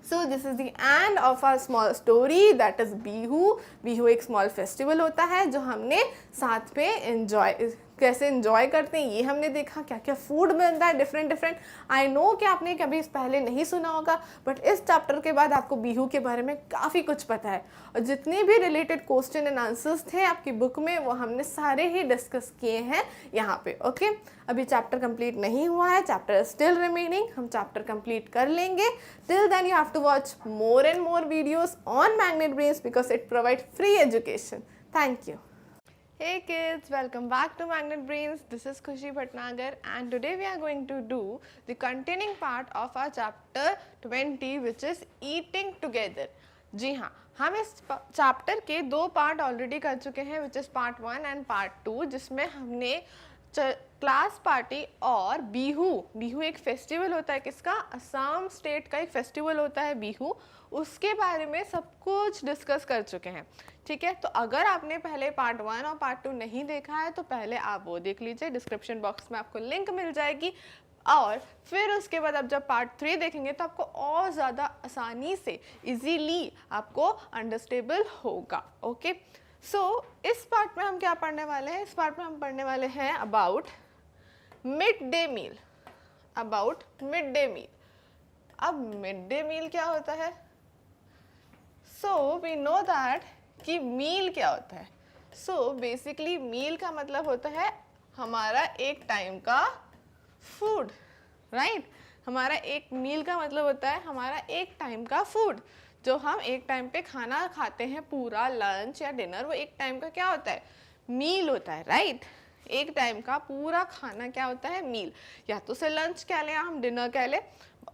So this is the end of our small story, that is Bihu. Bihu एक small festival होता है जो हमने साथ में enjoy, कैसे enjoy करते हैं ये हमने देखा. क्या क्या food बनता है डिफरेंट डिफरेंट. I know कि आपने कभी इस पहले नहीं सुना होगा, बट इस चैप्टर के बाद आपको बिहू के बारे में काफ़ी कुछ पता है. और जितने भी रिलेटेड क्वेश्चन एंड आंसर्स थे आपकी बुक में वो हमने सारे ही डिस्कस किए हैं यहाँ पे. ओके, अभी चैप्टर कंप्लीट नहीं हुआ है, चैप्टर स्टिल रिमेनिंग. हम चैप्टर कंप्लीट कर लेंगे. Till then you have to watch more and more videos on Magnet Brains because it provides free education. Thank you. Hey kids, welcome back to Magnet Brains. This is Khushi Bhatnagar and today we are going to do the continuing part of our chapter 20 which is eating together. जी हाँ, हम इस chapter के दो part already कर चुके हैं which is part 1 and part 2 जिसमें हमने क्लास पार्टी और बिहू एक फेस्टिवल होता है किसका, असम स्टेट का एक फेस्टिवल होता है बिहू, उसके बारे में सब कुछ डिस्कस कर चुके हैं. ठीक है, तो अगर आपने पहले पार्ट 1 और पार्ट 2 नहीं देखा है तो पहले आप वो देख लीजिए, डिस्क्रिप्शन बॉक्स में आपको लिंक मिल जाएगी. और फिर उसके बाद आप जब पार्ट 3 देखेंगे तो आपको और ज़्यादा आसानी से इजीली आपको अंडरस्टेबल होगा. ओके, सो इस पार्ट में हम क्या पढ़ने वाले हैं, इस पार्ट में हम पढ़ने वाले हैं about mid day meal. About mid day meal. अब मिड डे मील क्या होता है? सो वी नो दैट कि मील क्या होता है. सो बेसिकली मील का मतलब होता है हमारा एक टाइम का फूड, राइट. हमारा एक मील का मतलब होता है हमारा एक टाइम का फूड, जो हम एक टाइम पे खाना खाते हैं, पूरा लंच या डिनर, वो एक टाइम का क्या होता है, मील होता है, राइट. एक टाइम का पूरा खाना क्या होता है, मील. या तो उसे लंच कह लें, या हम डिनर कह लें,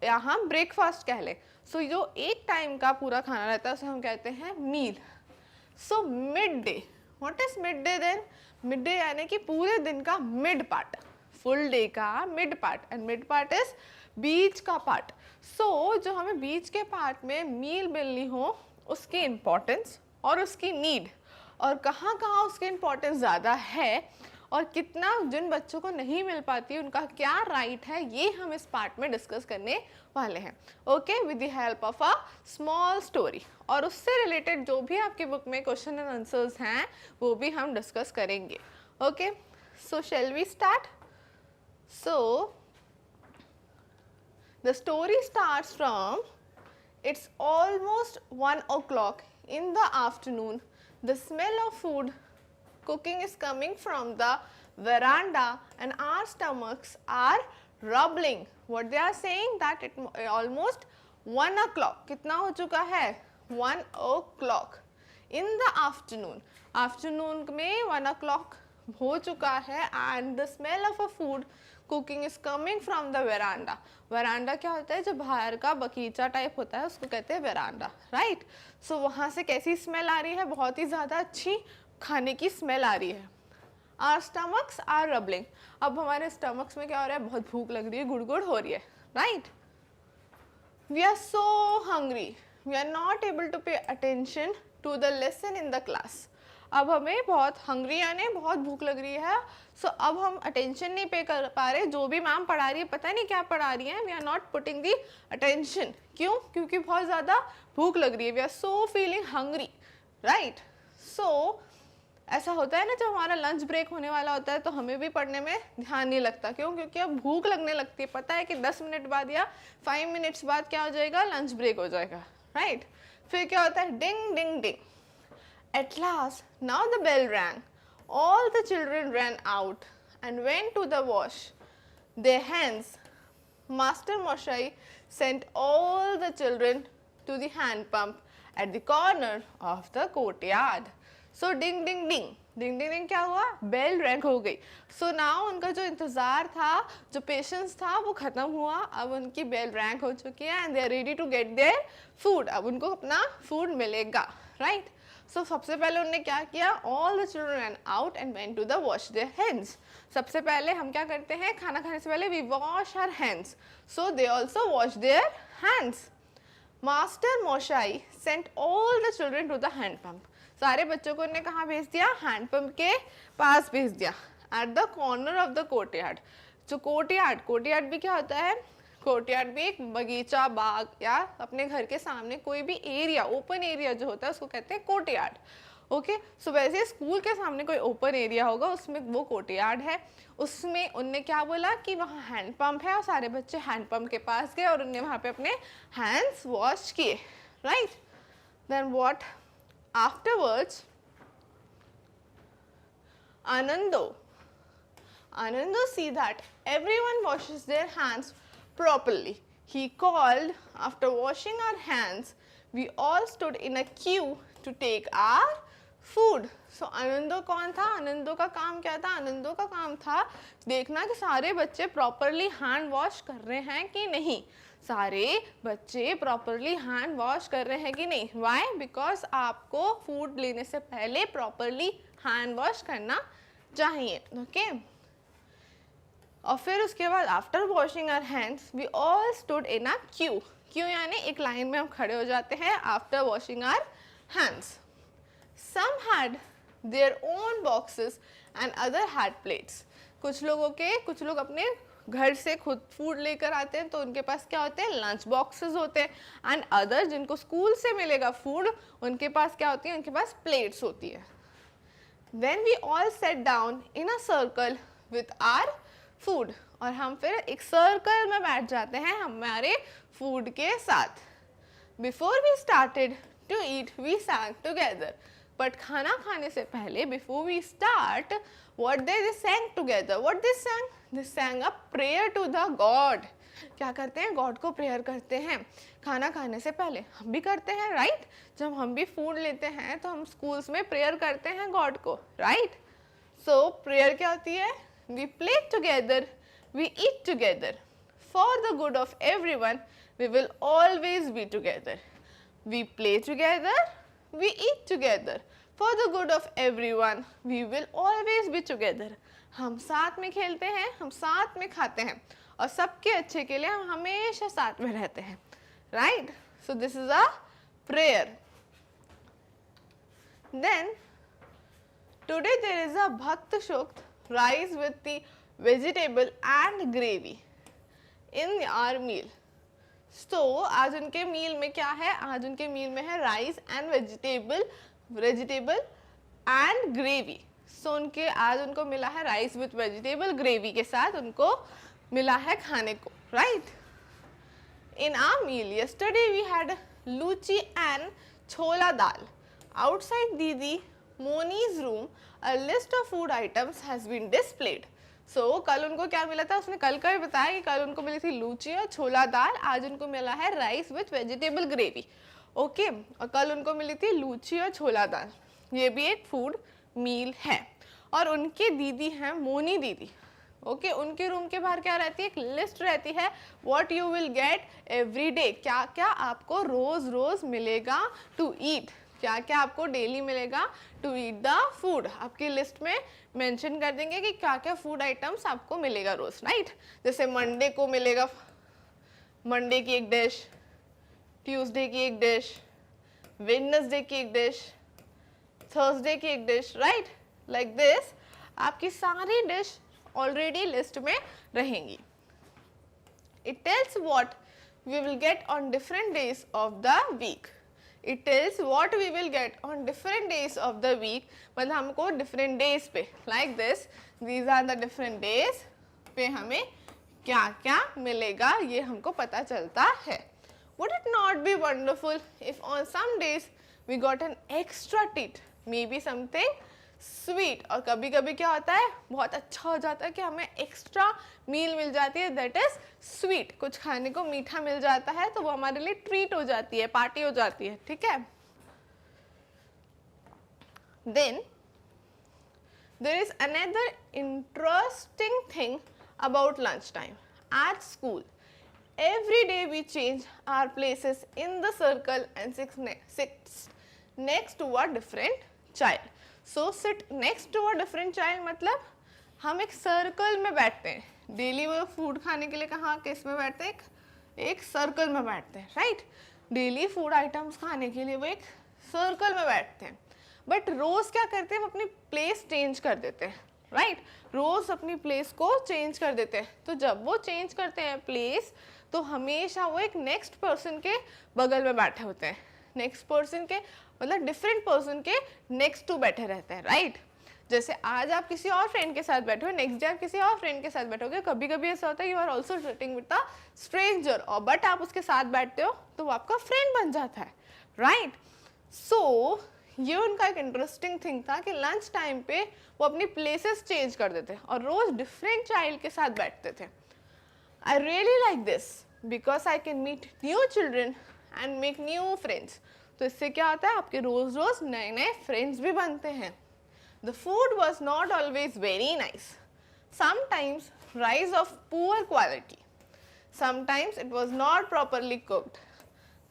या हम ब्रेकफास्ट कह लें. सो जो एक टाइम का पूरा खाना रहता है उसे हम कहते हैं meal. So mid day, what is mid day then? Mid day यानी कि पूरे दिन का मिड पार्ट, फुल डे का mid part, and mid part is बीच का पार्ट. सो जो हमें बीच के पार्ट में मील मिलनी हो उसकी इम्पोर्टेंस और उसकी नीड, और कहाँ कहाँ उसकी इम्पोर्टेंस ज़्यादा है और कितना जिन बच्चों को नहीं मिल पाती उनका क्या राइट है, ये हम इस पार्ट में डिस्कस करने वाले हैं. Okay, with the help of a small story, और उससे रिलेटेड जो भी आपकी बुक में क्वेश्चन एंड आंसर्स हैं वो भी हम डिस्कस करेंगे. Okay, so shall we start. So the story starts from, it's almost 1 o'clock in the afternoon. The smell of food cooking is coming from the veranda and our stomachs are rumbling. What they are saying that it almost 1 o'clock. कितना हो चुका है? 1 o'clock in the afternoon. Afternoon में 1 o'clock हो चुका है and the smell of a food cooking is coming from the veranda. Veranda क्या होता है, जो बाहर का बगीचा टाइप होता है उसको कहते हैं वेरांडा, राइट. सो वहाँ से कैसी स्मेल आ रही है, बहुत ही ज़्यादा अच्छी खाने की स्मेल आ रही है. Our stomachs are rumbling. अब हमारे स्टमक्स में क्या हो रहा है, बहुत भूख लग रही है, गुड़गुड़ हो रही है, right. We are so hungry, we are not able to pay attention to the lesson in the class. अब हमें बहुत हंग्री यानी बहुत भूख लग रही है. सो अब हम अटेंशन नहीं पे कर पा रहे, जो भी मैम पढ़ा रही है पता नहीं क्या पढ़ा रही है, we are not putting the attention. क्यों? क्योंकि बहुत ज़्यादा भूख लग रही है. We are so feeling hungry, right. So ऐसा होता है ना, जब हमारा लंच ब्रेक होने वाला होता है तो हमें भी पढ़ने में ध्यान नहीं लगता. क्यों? क्योंकि अब भूख लगने लगती है. पता है कि 10 मिनट बाद या 5 मिनट्स बाद क्या हो जाएगा, लंच ब्रेक हो जाएगा, राइट. फिर क्या होता है, डिंग डिंग डिंग. At last, now the bell rang. All the children ran out and went to the wash their hands. Master Moshai sent all the children to the hand pump at the corner of the courtyard. So ding ding ding, ding ding ding क्या हुआ, bell rang हो गई. So now उनका जो इंतज़ार था, जो patience था वो ख़त्म हुआ. अब उनकी बेल रैंग हो चुकी है and they are ready to get their food. अब उनको अपना फूड मिलेगा, राइट. सो सबसे पहले उन्होंने क्या किया, all the children run out and went to the wash their hands. सबसे पहले हम क्या करते हैं, खाना खाने से पहले we wash our hands. So they also wash their hands. Master Moshai sent all the children to the hand pump. सारे बच्चों को उन्होंने कहाँ भेज दिया, हैंड पंप के पास भेज दिया. At the corner of the courtyard. जो कोर्टयार्ड भी क्या होता है, कोर्टयार्ड भी एक बगीचा, बाग या अपने घर के सामने कोई भी एरिया, ओपन एरिया जो होता है उसको कहते हैं कोर्टयार्ड। ओके, सो वैसे स्कूल के सामने कोई ओपन एरिया होगा उसमें वो कोर्टयार्ड है। उसमें उनने क्या बोला कि वहाँ हैंड पंप है और सारे बच्चे हैंड पंप के पास गए और उनने वहाँ पे अपने हैंड्स वॉश किए, right. Then what afterwards, Anando see that everyone washes their hands properly. He called, after washing our hands, we all stood in a queue to take our food. So आनंदो कौन था? आनंदो का काम क्या था? आनंदो का काम था देखना कि सारे बच्चे प्रॉपरली हैंड वॉश कर रहे हैं कि नहीं। सारे बच्चे प्रॉपरली हैंड वॉश कर रहे हैं कि नहीं। वाई? बिकॉज आपको फूड लेने से पहले प्रॉपरली हैंड वॉश करना चाहिए। ओके, और फिर उसके बाद after washing our hands we all stood in a queue. Queue यानी एक लाइन में हम खड़े हो जाते हैं after washing our hands. Some had their own boxes and other had plates. कुछ लोग अपने घर से खुद फूड लेकर आते हैं तो उनके पास क्या होते हैं? लंच बॉक्सेस होते हैं। एंड अदर जिनको स्कूल से मिलेगा फूड उनके पास क्या होती है? उनके पास प्लेट्स होती है। Then we all sat down in a circle with our food, और हम फिर एक सर्कल में बैठ जाते हैं हमारे फूड के साथ। Before we started to eat, we sang together. But खाना खाने से पहले, before we start, what they sang together? What they sang? They sang a prayer to the God. क्या करते हैं? गॉड को प्रेयर करते हैं खाना खाने से पहले। हम भी करते हैं, राइट? जब हम भी फूड लेते हैं तो हम स्कूल्स में प्रेयर करते हैं गॉड को, राइट? सो प्रेयर क्या होती है? We play together, we eat together, for the good of everyone we will always be together. We play together, we eat together, for the good of everyone we will always be together. हम साथ में खेलते हैं, हम साथ में खाते हैं और सबके अच्छे के लिए हम हमेशा साथ में रहते हैं, right? So this is a prayer. Then today there is a bhat shukto rice with the vegetable and gravy in our meal. So आज उनके मील में क्या है? आज उनके मील में है rice and vegetable and gravy. So आज उनको मिला है राइस विथ वेजिटेबल ग्रेवी के साथ उनको मिला है खाने को, right? In our meal yesterday we had luchi and chhola dal. Outside Didi Moni's room a list of food items has been displayed. So कल उनको क्या मिला था? उसने कल का भी बताया कि कल उनको मिली थी लूची और छोला दाल, आज उनको मिला है rice with vegetable gravy. Okay, और कल उनको मिली थी लूची और छोला दाल। ये भी एक फूड मील है। और उनकी दीदी हैं मोनी दीदी। ओके, उनके रूम के बाहर क्या रहती है? एक लिस्ट रहती है, what you will get every day, क्या क्या आपको रोज रोज मिलेगा टू ईट, क्या क्या आपको डेली मिलेगा टू ईट द फूड। आपकी लिस्ट में मेंशन कर देंगे कि क्या क्या फूड आइटम्स आपको मिलेगा रोज, राइट? जैसे मंडे को मिलेगा मंडे की एक डिश, ट्यूसडे की एक डिश, वेडनेसडे की एक डिश, थर्सडे की एक डिश, राइट? लाइक दिस आपकी सारी डिश ऑलरेडी लिस्ट में रहेंगी। It tells what we will get on different days of the week. It tells what we will get on different days of the week. मतलब हमको different days पे like this, these are the different days पे हमें क्या क्या मिलेगा ये हमको पता चलता है। Would it not be wonderful if on some days we got an extra treat, maybe something sweet? और कभी कभी क्या होता है? बहुत अच्छा हो जाता है कि हमें एक्स्ट्रा मील मिल जाती है, दैट इज स्वीट। कुछ खाने को मीठा मिल जाता है तो वो हमारे लिए ट्रीट हो जाती है, पार्टी हो जाती है, ठीक है? Then there is another interesting thing about lunch time at school. Every day we change our places in the circle and sit next to a different child. So sit next to a different child मतलब हम एक circle में बैठते हैं। Daily वो food खाने के लिए कहाँ किस में बैठते हैं? एक सर्कल में बैठते हैं, राइट? डेली फूड आइटम्स खाने के लिए वो एक सर्कल में बैठते हैं। बट रोज क्या करते हैं? वो अपनी प्लेस चेंज कर देते हैं, राइट? रोज अपनी प्लेस को चेंज कर देते हैं। तो जब वो चेंज करते हैं प्लेस तो हमेशा वो एक नेक्स्ट पर्सन के बगल में बैठे होते हैं, नेक्स्ट पर्सन के मतलब डिफरेंट पर्सन के नेक्स्ट टू बैठे रहते हैं, राइट? जैसे आज आप किसी और फ्रेंड के साथ बैठे हो, नेक्स्ट डे आप किसी और फ्रेंड के साथ बैठोगे, कभी कभी ऐसा होता है you are also sitting with a stranger, और बट आप उसके साथ बैठते हो तो वो आपका फ्रेंड बन जाता है, राइट? सो ये उनका एक इंटरेस्टिंग थिंग था कि लंच टाइम पे वो अपनी प्लेसेस चेंज कर देते और रोज डिफरेंट चाइल्ड के साथ बैठते थे. I really like this because I can meet new children and make new friends. तो इससे क्या होता है, आपके रोज रोज नए नए फ्रेंड्स भी बनते हैं. The food was not always very nice. Sometimes rice of poor quality. Sometimes it was not properly cooked.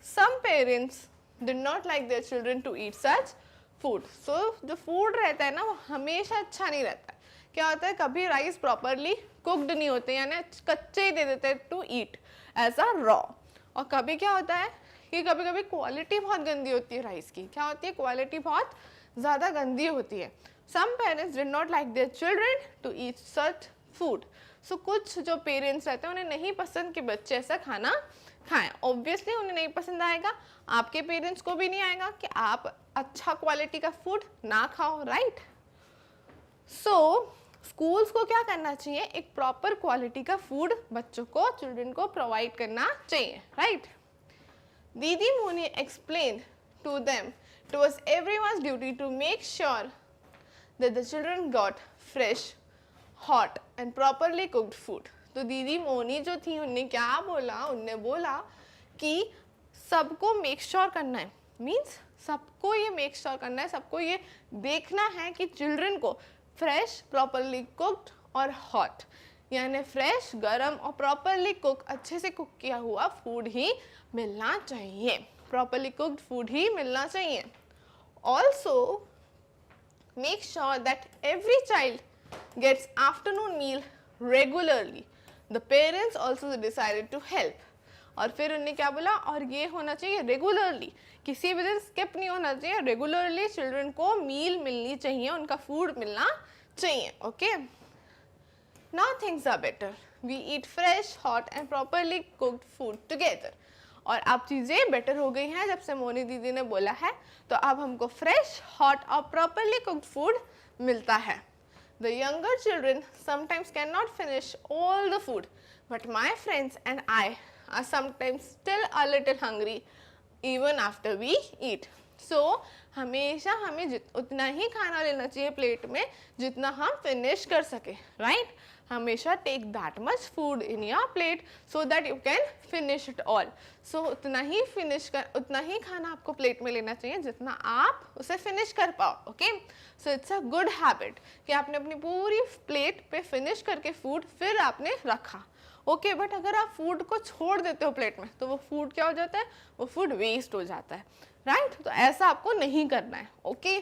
Some parents did not like their children to eat such food. So जो food रहता है ना वो हमेशा अच्छा नहीं रहता है. क्या होता है, कभी राइस प्रॉपरली कुकड नहीं होते, यानी कच्चे ही दे देते हैं to eat as a raw. और कभी क्या होता है कि कभी कभी क्वालिटी बहुत गंदी होती है राइस की. क्या होती है, क्वालिटी बहुत ज़्यादा गंदी होती है. Some parents did not like their children to eat such food. So कुछ जो पेरेंट्स रहते हैं उन्हें नहीं पसंद कि बच्चे ऐसा खाना खाएं. ऑब्वियसली उन्हें नहीं पसंद आएगा, आपके पेरेंट्स को भी नहीं आएगा कि आप अच्छा क्वालिटी का फूड ना खाओ, राइट? सो स्कूल्स को क्या करना चाहिए, एक प्रॉपर क्वालिटी का फूड बच्चों को, चिल्ड्रन को प्रोवाइड करना चाहिए, राइट? दीदी Moni explain to them it was everyone's duty to make sure that the children got fresh, hot and properly cooked food. तो दीदी मोनी जो थी उन्हें क्या बोला, उन्हें बोला कि सबको मेक श्योर करना है, मीन्स सबको ये मेक श्योर करना है, सबको ये देखना है कि चिल्ड्रन को फ्रेश, प्रॉपरली कुक्ड और हॉट, यानी फ्रेश, गरम और प्रॉपरली कुक, अच्छे से कुक किया हुआ फूड ही मिलना चाहिए, प्रॉपरली कुक्ड फूड ही मिलना चाहिए. Also make sure that every child gets afternoon meal regularly. The parents also decided to help. और फिर उन्हें क्या बोला, और ये होना चाहिए रेगुलरली, किसी भी दिन स्किप नहीं होना चाहिए, रेगुलरली चिल्ड्रन को मील मिलनी चाहिए, उनका फूड मिलना चाहिए. Okay, now things are better, we eat fresh, hot and properly cooked food together. और अब चीज़ें बेटर हो गई हैं जब से मोनी दीदी ने बोला है, तो अब हमको फ्रेश, हॉट और प्रॉपरली कुक्ड फूड मिलता है. The younger children sometimes can not finish all the food, but my friends and I are sometimes still a little hungry even after we eat. So हमेशा हमें उतना ही खाना लेना चाहिए प्लेट में जितना हम फिनिश कर सके, राइट? हमेशा take that much food in your plate so that you can finish it all. So उतना ही खाना आपको प्लेट में लेना चाहिए जितना आप उसे फिनिश कर पाओ. Okay, so it's a good habit कि आपने अपनी पूरी प्लेट पे फिनिश करके फूड फिर आपने रखा. ओके, बट अगर आप फूड को छोड़ देते हो प्लेट में तो वो फूड क्या हो जाता है, वो फूड वेस्ट हो जाता है, राइट? तो ऐसा आपको नहीं करना है. Okay,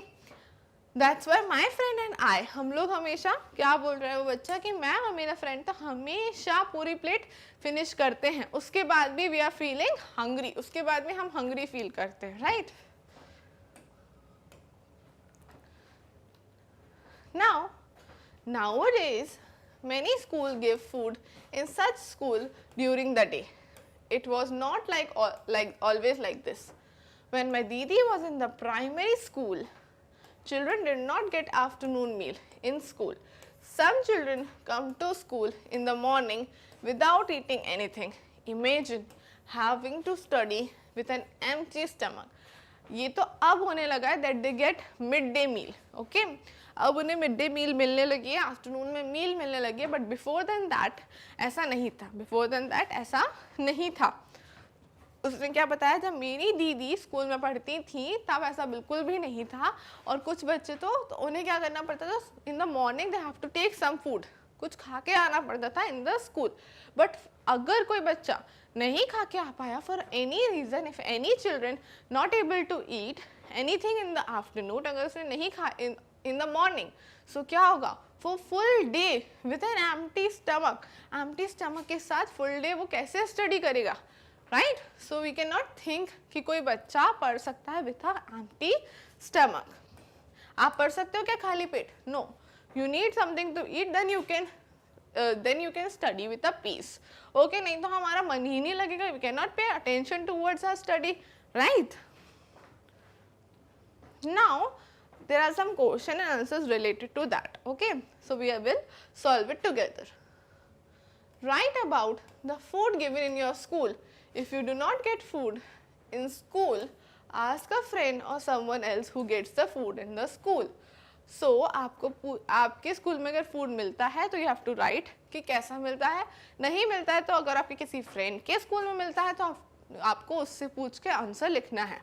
that's why my friend and I, हम लोग हमेशा क्या बोल रहे हैं वो बच्चा कि मैं और मेरा फ्रेंड तो हमेशा पूरी प्लेट फिनिश करते हैं, उसके बाद भी वी आर फीलिंग हंग्री, उसके बाद भी हम हंग्री फील करते हैं, right? Now nowadays many schools give food in such school during the day. It was not like always like this. When my didi was in the primary school, children did not get afternoon meal in school. Some children come to school in the morning without eating anything. Imagine having to study with an empty stomach. ये तो अब होने लगा है that they get midday meal. Okay? अब उन्हें midday meal मिलने लगी है, आफ्टरनून में मील मिलने लगी है, बट बिफोर देन दैट ऐसा नहीं था. बिफोर देन दैट ऐसा नहीं था. उसने क्या बताया, जब मेरी दीदी स्कूल में पढ़ती थी तब ऐसा बिल्कुल भी नहीं था. और कुछ बच्चे तो उन्हें क्या करना पड़ता था, in the morning they have to take some food, कुछ खा के आना पड़ता था इन द स्कूल. बट अगर कोई बच्चा नहीं खा के आ पाया for any reason, if any children not able to eat anything in the afternoon, अगर उसने नहीं खा इन द मॉर्निंग, सो क्या होगा, for full day with an empty stomach के साथ फुल डे वो कैसे स्टडी करेगा, right? So we can not think कि कोई बच्चा पढ़ सकता है विथ अ एम्प्टी स्टमक. आप पढ़ सकते हो क्या खाली पेट? No, you need something to eat, then you can then you can study with a peace. Okay, नहीं तो हमारा मन ही नहीं लगेगा, we cannot pay attention towards our study, right? Now there are some question and answers related to that. Okay, so we will solve it together. Write about the food given in your school. If you do not get food in school, ask a friend or someone else who gets the food in the school. So आपको आपके school में अगर food मिलता है तो you have to right कि कैसा मिलता है, नहीं मिलता है तो अगर आपके किसी फ्रेंड के स्कूल में मिलता है तो आपको उससे पूछ के आंसर लिखना है.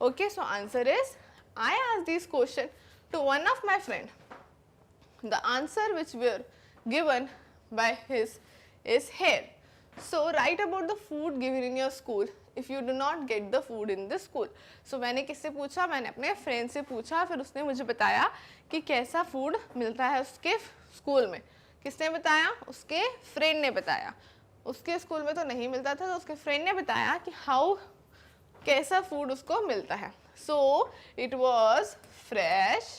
Okay, so answer is I asked this question to one of my friend. The answer which were given by his is here. So write about the food given in your school if you do not get the food in the school. So मैंने किससे पूछा? मैंने अपने friend से पूछा, फिर उसने मुझे बताया कि कैसा फूड मिलता है उसके स्कूल में. किसने बताया? उसके फ्रेंड ने बताया. उसके स्कूल में तो नहीं मिलता था तो उसके फ्रेंड ने बताया कि हाउ कैसा फूड उसको मिलता है. So it was fresh,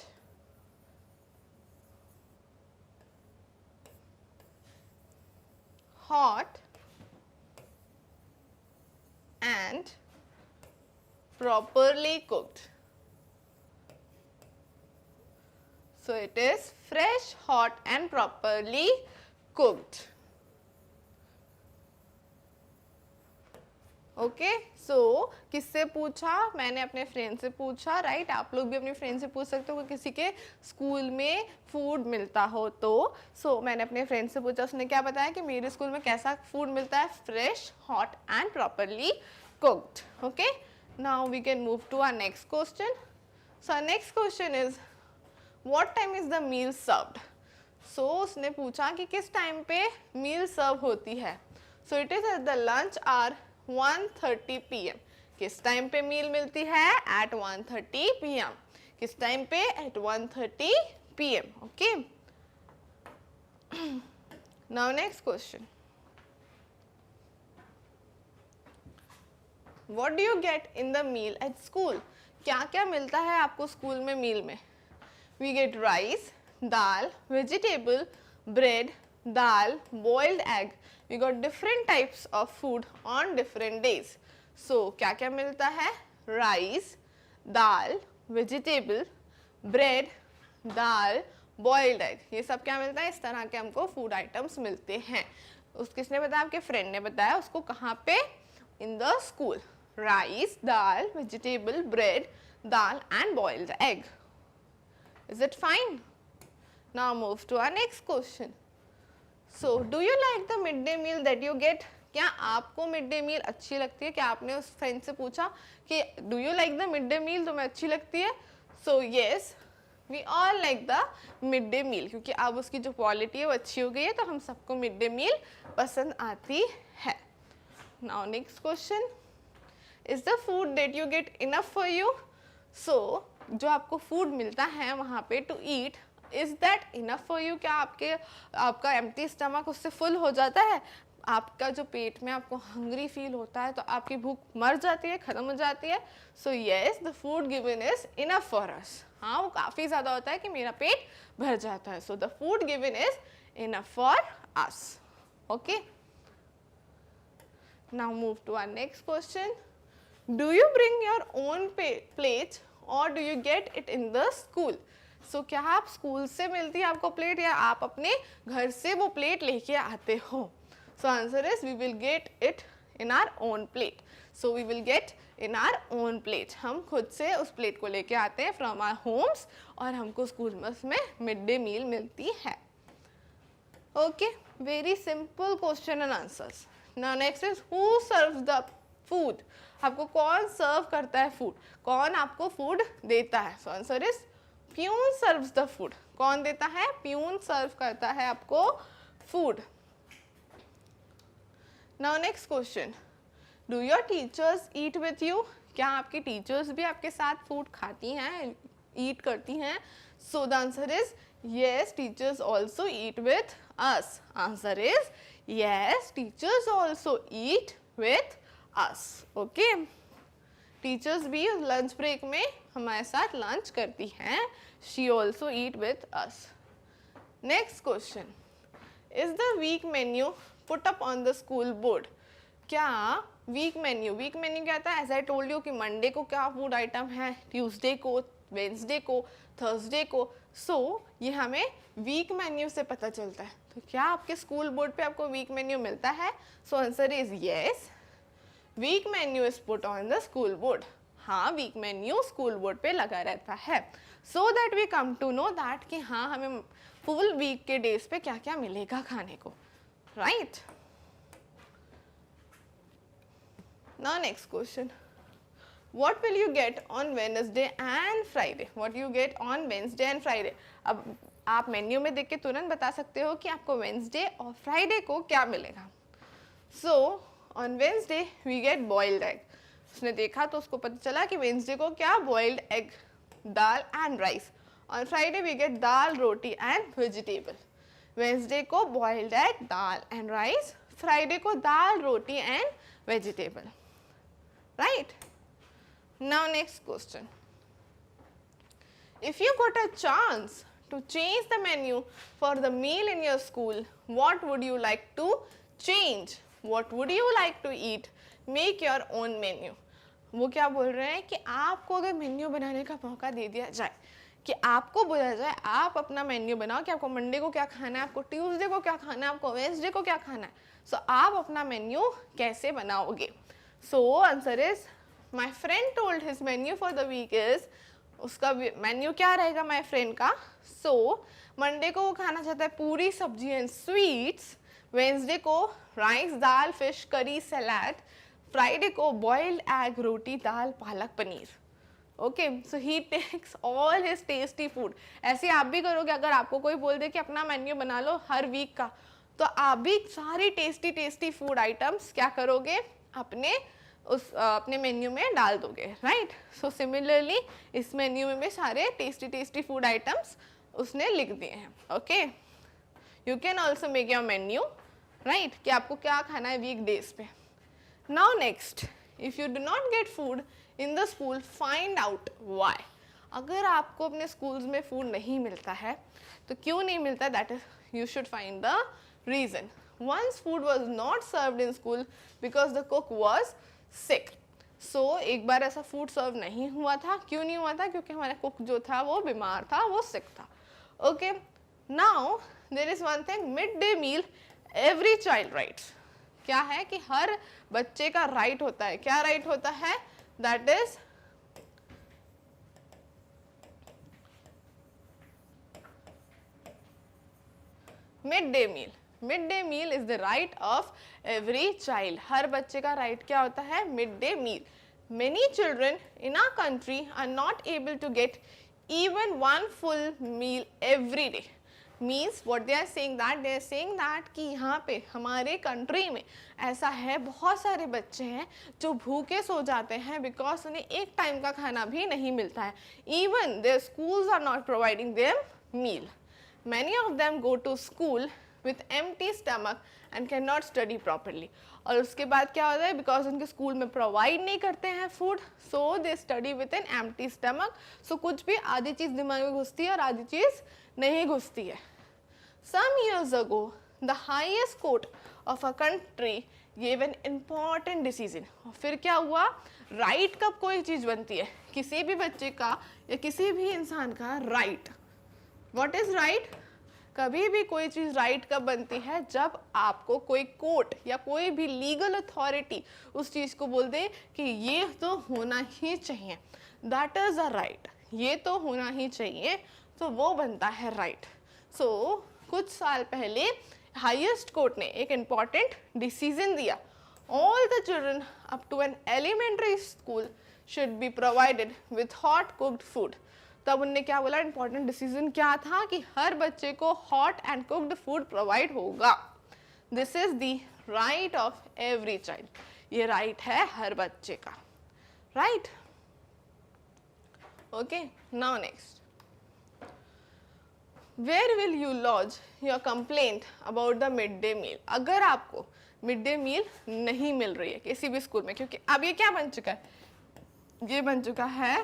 hot and properly cooked. So it is fresh, hot and properly cooked. Okay, so किससे पूछा? मैंने अपने फ्रेंड से पूछा, राइट? आप लोग भी अपने फ्रेंड से पूछ सकते हो कि किसी के स्कूल में फूड मिलता हो तो. सो मैंने अपने फ्रेंड से पूछा, उसने क्या बताया कि मेरे स्कूल में कैसा फूड मिलता है? Fresh, hot and properly cooked. Okay, now we can move to our next question. So our next question is what time is the meal served. So उसने पूछा कि किस टाइम पे मील सर्व होती है. So it is at the lunch hour 1:30 PM. किस time पे meal मिलती है? At 1:30 PM. किस टाइम पे? At 1:30 PM. Okay, now next question. What do you get in the meal at school. क्या क्या मिलता है आपको स्कूल में मील में? We get rice, dal, vegetable, bread, dal, boiled egg. We got different types of food on different days. So क्या क्या मिलता है? Rice, दाल, vegetable, bread, दाल, boiled egg. ये सब क्या मिलता है? इस तरह के हमको food items मिलते हैं. किसने बताया? आपके friend ने बताया. उसको कहाँ पे? In the school. Rice, dal, vegetable, bread, dal and boiled egg. Is it fine? Now move to our next question. So do you like the midday meal that you get? क्या आपको mid day मील अच्छी लगती है? क्या आपने उस friend से पूछा कि do you like the mid day meal, तुम्हें अच्छी लगती है? So yes, we all like the mid day meal, क्योंकि अब उसकी जो क्वालिटी है वो अच्छी हो गई है तो हम सबको मिड डे मील पसंद आती है. Now next question, is the food that you get enough for you? So जो आपको फूड मिलता है वहाँ पे to eat, is that enough for you? क्या आपका एम्प्टी स्टमक उससे फुल हो जाता है? आपका जो पेट में आपको हंग्री फील होता है तो आपकी भूख मर जाती है, खत्म हो जाती है. So yes, the food given is enough for अस. हाँ, वो काफ़ी ज़्यादा होता है कि मेरा पेट भर जाता है. So the food given is enough for us. Okay, now move to our next question. Do you bring your own plate और do you get it in the school? So क्या आप स्कूल से मिलती है आपको प्लेट या आप अपने घर से वो प्लेट लेके आते हो? So answer is we will get it in our own plate. So we will get in our own plate. हम खुद से उस प्लेट को लेके आते हैं फ्रॉम आवर होम्स और हमको स्कूल में उसमें मिड डे मील मिलती है. Okay, very simple question and answers. Now next is who serves the food. आपको कौन सर्व करता है फूड? कौन आपको फूड देता है? So answer is peon serves the food. कौन देता है? प्यून सर्व करता है आपको food. Now next question, do your teachers eat with you? क्या आपकी टीचर्स भी आपके साथ फूड खाती हैं, ईट करती हैं? So the answer is yes, teachers also eat with us. Answer is yes, teachers also eat with us. Okay, teachers भी लंच ब्रेक में हमारे साथ लंच करती हैं. She also eat with us. Next question, is the week menu put up on the school board? क्या week menu क्या था? As I told you कि मंडे को क्या फूड आइटम है, ट्यूसडे को, वेंसडे को, थर्सडे को. सो ये हमें वीक मेन्यू से पता चलता है. तो क्या आपके स्कूल बोर्ड पे आपको वीक मेन्यू मिलता है? So answer is yes, week menu is put on the school board. हाँ, वीक मेन्यू स्कूल बोर्ड पे लगा रहता है. So that we come to know that कि हाँ हमें फुल वीक के डेज पे क्या क्या मिलेगा खाने को, right? Now next question, what will you get on Wednesday and Friday? What you get on Wednesday and Friday? अब आप मेन्यू में देख के तुरंत बता सकते हो कि आपको वेंसडे और फ्राइडे को क्या मिलेगा. So on Wednesday we get boiled egg. उसने देखा तो उसको पता चला कि वेंसडे को क्या, boiled egg, dal and rice. On Friday we get dal, roti and vegetable. Wednesday को boiled egg, dal and rice. Friday को dal, roti and vegetable, right? Now next question. If you got a chance to change the menu for the meal in your school, what would you like to change? What would you like to eat? Make your own menu. वो क्या बोल रहे हैं कि आपको अगर menu बनाने का मौका दे दिया जाए, कि आपको बोला जाए आप अपना मेन्यू बनाओ कि आपको मंडे को क्या खाना है, आपको ट्यूसडे को क्या खाना है, आपको वेडनेसडे को क्या खाना है. सो आप अपना मेन्यू कैसे बनाओगे? सो answer is, my friend told his menu for the week is, उसका मेन्यू क्या रहेगा my friend का? So मंडे को वो खाना चाहता है puri sabzi and sweets, Wednesday को rice, dal, fish, curry, salad, Friday को boiled egg, roti, dal, palak, paneer. Okay, so he takes all his tasty food. ऐसे आप भी करोगे? अगर आपको कोई बोल दे कि अपना मेन्यू बना लो हर वीक का, तो आप भी सारी टेस्टी टेस्टी फूड आइटम्स क्या करोगे? अपने मेन्यू में डाल दोगे, राइट? सो सिमिलरली इस मेन्यू में भी सारे टेस्टी टेस्टी फूड आइटम्स उसने लिख दिए हैं. Okay, you can also make your menu, right? कि आपको क्या खाना है वीक डेज पे. Now next, if you do not get food in the school, find out why. अगर आपको अपने स्कूल्स में फूड नहीं मिलता है तो क्यों नहीं मिलता, that is you should find the reason. Once food was not served in school because the cook was sick. So एक बार ऐसा फूड सर्व नहीं हुआ था. क्यों नहीं हुआ था? क्योंकि हमारा कुक जो था वो बीमार था, वो सिक था. Okay, now there is one thing, mid day meal every child rights. क्या है कि हर बच्चे का राइट होता है. क्या राइट होता है? That is mid day meal. Mid day meal is the right of every child. हर बच्चे का राइट क्या होता है? Mid day meal. Many children in our country are not able to get even one full meal every day. Means what they are saying that कि यहाँ पे हमारे कंट्री में ऐसा है, बहुत सारे बच्चे हैं जो भूखे सो जाते हैं बिकॉज उन्हें एक टाइम का खाना भी नहीं मिलता है. Even their schools are not providing them meal. Many of them go to school with empty stomach and cannot study properly. और उसके बाद क्या होता है? बिकॉज उनके स्कूल में प्रोवाइड नहीं करते हैं food, so they study with an empty stomach. So कुछ भी आधी चीज़ दिमाग में घुसती है और आधी चीज़ नहीं घुसती है. Some years ago the highest court of a country give an important decision. और फिर क्या हुआ? राइट कब कोई चीज़ बनती है? किसी भी बच्चे का या किसी भी इंसान का राइट. What is right? कभी भी कोई चीज़ राइट कब बनती है? जब आपको कोई कोर्ट या कोई भी लीगल अथॉरिटी उस चीज़ को बोल दे कि ये तो होना ही चाहिए, दैट इज़ अ राइट. ये तो होना ही चाहिए, तो वो बनता है राइट. सो कुछ साल पहले हाईएस्ट कोर्ट ने एक इम्पॉर्टेंट डिसीजन दिया. All the children up to an elementary school should be provided with hot cooked food. तब उनने क्या बोला? इंपॉर्टेंट डिसीजन क्या था? कि हर बच्चे को hot and cooked food provide होगा. This is the right of every child. ये राइट है हर बच्चे का, right? Okay, now next, where will you lodge your complaint about the mid day meal. अगर आपको मिड डे मील नहीं मिल रही है किसी भी स्कूल में, क्योंकि अब ये क्या बन चुका है? ये बन चुका है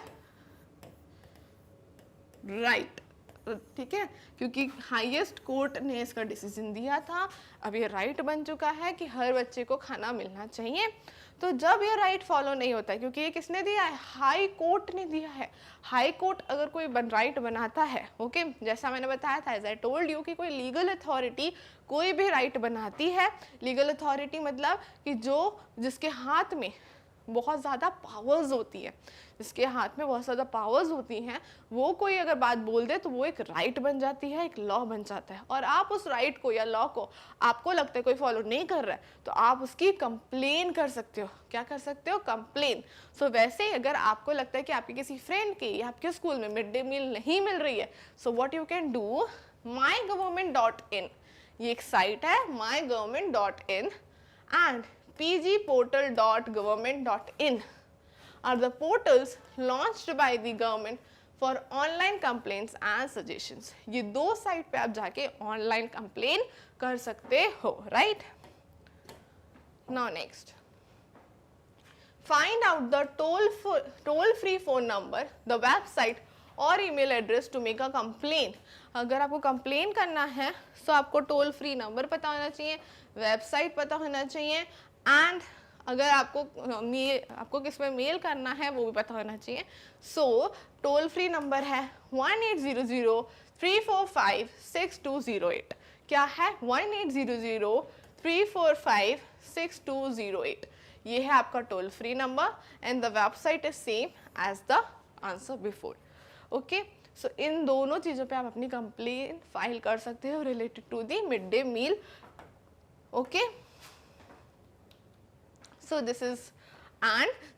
राइट. ठीक है, क्योंकि हाईएस्ट कोर्ट ने इसका डिसीजन दिया था। अब ये राइट बन चुका है कि हर बच्चे को खाना मिलना चाहिए। तो जब ये राइट फॉलो नहीं होता है, क्योंकि ये किसने दिया है, हाई कोर्ट ने दिया है। हाई कोर्ट अगर कोई राइट बनाता है, ओके, जैसा मैंने बताया था, एज आई टोल्ड यू, कि कोई लीगल अथॉरिटी कोई भी राइट बनाती है। लीगल अथॉरिटी मतलब कि जिसके हाथ में बहुत ज़्यादा पावर्स होती है, जिसके हाथ में बहुत ज़्यादा पावर्स होती हैं, वो कोई अगर बात बोल दे तो वो एक राइट बन जाती है, एक लॉ बन जाता है। और आप उस राइट को या लॉ को, आपको लगता है कोई फॉलो नहीं कर रहा है, तो आप उसकी कंप्लेन कर सकते हो। क्या कर सकते हो, कंप्लेन। सो वैसे ही अगर आपको लगता है कि आपके किसी फ्रेंड की या आपके स्कूल में मिड डे मील नहीं मिल रही है, so what you can do, mygovernment.in, ये एक साइट है mygovernment.in and pgportal.government.in are the portals launched by the government for online complaints and suggestions. ये दो साइट पे आप जाके ऑनलाइन कंप्लेन कर सकते हो, right. Now next, find out the toll-free phone number, the website और email address to make a complain. अगर आपको कंप्लेन करना है तो आपको टोल फ्री नंबर पता होना चाहिए, वेबसाइट पता होना चाहिए, एंड अगर आपको किस में मेल करना है वो भी पता होना चाहिए। सो टोल फ्री नंबर है 1800-345-6208। क्या है, 1800-345-6208। ये है आपका toll free number and the website is same as the answer before. Okay, so इन दोनों चीज़ों पे आप अपनी कंप्लेन फाइल कर सकते हो related to the mid day meal. Okay, so this is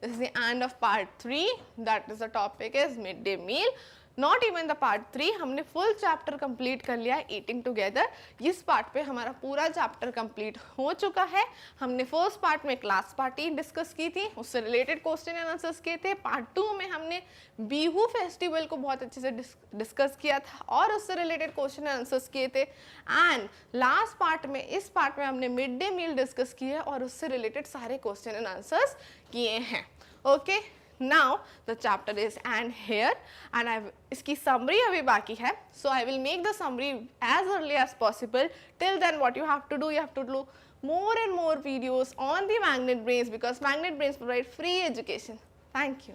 the end of part 3, that is the topic is midday meal. Not even the part 3, हमने full chapter complete कर लिया है eating together। इस part पे हमारा पूरा chapter complete हो चुका है। हमने first part में class party discuss की थी, उससे related question and answers किए थे। part 2 में हमने बिहू फेस्टिवल को बहुत अच्छे से डिस्कस किया था और उससे रिलेटेड क्वेश्चन एंड आंसर्स किए थे। एंड लास्ट पार्ट में, इस पार्ट में हमने मिड डे मील डिस्कस किया और उससे रिलेटेड सारे क्वेश्चन एंड आंसर्स किए हैं। Okay, now the chapter is end here and इसकी समरी अभी बाकी है। So I will make the summary as early as possible. Till then what you have to do, more and more videos on the Magnet Brains because Magnet Brains provide free education. Thank you.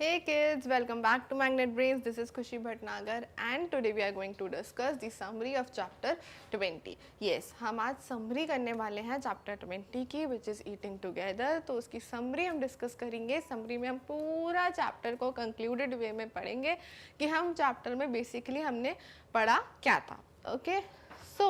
Hey kids, welcome back to Magnet Brains. This is Khushi Bhatnagar and today we are going to discuss the summary of chapter 20. Yes, हम आज summary करने वाले हैं chapter 20 की, which is eating together. तो उसकी summary हम discuss करेंगे। summary में हम पूरा chapter को concluded way में पढ़ेंगे कि हम chapter में basically हमने पढ़ा क्या था। Okay, so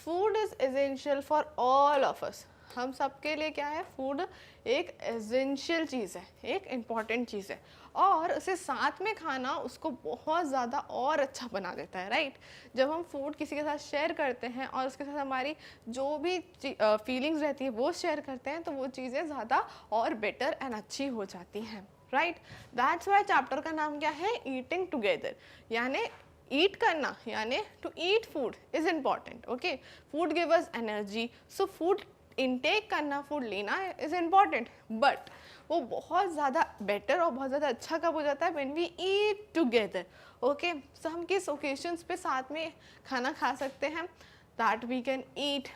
food is essential for all of us. हम सबके लिए क्या है, फूड एक एसेंशियल चीज़ है, एक इम्पॉर्टेंट चीज़ है और उसे साथ में खाना उसको बहुत ज़्यादा और अच्छा बना देता है, राइट। जब हम फूड किसी के साथ शेयर करते हैं और उसके साथ हमारी जो भी फीलिंग्स रहती है वो शेयर करते हैं तो वो चीज़ें ज़्यादा और बेटर एंड अच्छी हो जाती हैं, राइट। दैट्स वाई चैप्टर का नाम क्या है, ईटिंग टुगेदर, यानी ईट करना, यानी to eat food is important. Okay, food give us energy, so food intake करना, फूड लेना इज इम्पॉर्टेंट, बट वो बहुत ज़्यादा बेटर और बहुत ज़्यादा अच्छा कब हो जाता है, when we eat together. Okay, so हम किस ओकेजन्स पे साथ में खाना खा सकते हैं, that we can eat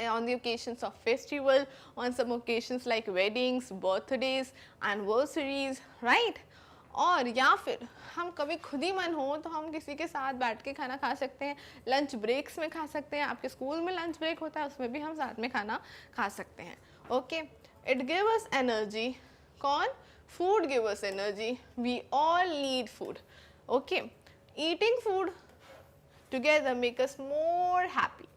on the occasions of festival, on some occasions like weddings, birthdays, anniversaries, right? और या फिर हम कभी खुद ही मन हो तो हम किसी के साथ बैठ के खाना खा सकते हैं, लंच ब्रेक्स में खा सकते हैं, आपके स्कूल में लंच ब्रेक होता है उसमें भी हम साथ में खाना खा सकते हैं। Okay, it give us energy, कौन, food give us energy, we all need food. Okay, eating food together make us more happy.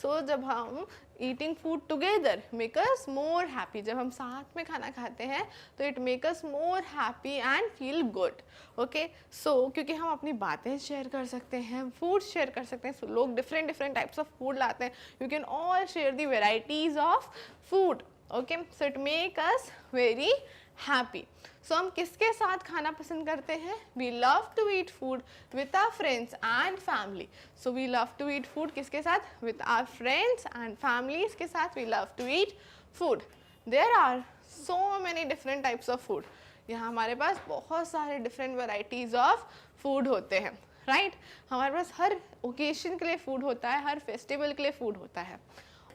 So जब हम eating food together make us more happy, जब हम साथ में खाना खाते हैं तो it make us more happy and feel good. Okay, so क्योंकि हम अपनी बातें शेयर कर सकते हैं, फूड शेयर कर सकते हैं, so, लोग डिफरेंट टाइप्स ऑफ फूड लाते हैं, you can all share the varieties of food. Okay, so it make us very happy. So हम किसके साथ खाना पसंद करते हैं, we love to eat food with our friends and family. So we love to eat food किसके साथ, with our friends and families के साथ we love to eat food. There are so many different types of food, यहाँ हमारे पास बहुत सारे different varieties of food होते हैं, राइट हमारे पास हर ओकेजन के लिए फूड होता है, हर फेस्टिवल के लिए फूड होता है.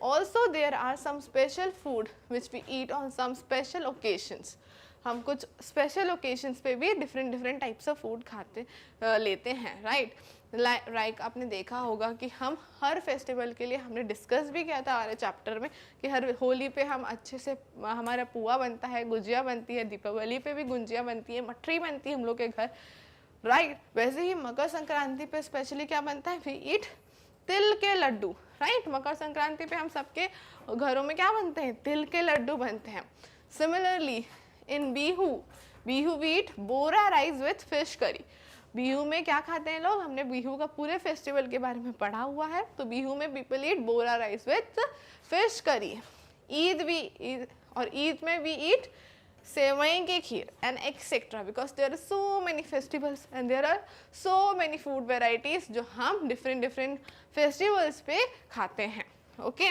Also there are some special food which we eat on some special occasions. हम कुछ स्पेशल ओकेजन्स पे भी different different types of food खाते लेते हैं, राइट. लाइक आपने देखा होगा कि हम हर फेस्टिवल के लिए हमने डिस्कस भी किया था हमारे चैप्टर में कि हर होली पे हम अच्छे से हमारा पुआ बनता है, गुजिया बनती है, दीपावली पे भी गुंजिया बनती है, मठरी बनती है हम लोग के घर, राइट. वैसे ही मकर संक्रांति पे स्पेशली क्या बनता है, वी ईट तिल के लड्डू, राइट. मकर संक्रांति पे हम सबके घरों में क्या बनते हैं, तिल के लड्डू बनते हैं. Similarly in Bihu we eat bora rice with fish curry. Bihu में क्या खाते हैं लोग, हमने बिहू का पूरे फेस्टिवल के बारे में पढ़ा हुआ है. तो बिहू में people eat bora rice with fish curry. Eid में वी ईट सेवई की kheer and etcetera, because there are so many festivals and there are so many food varieties जो हम डिफरेंट डिफरेंट फेस्टिवल्स पे खाते हैं. Okay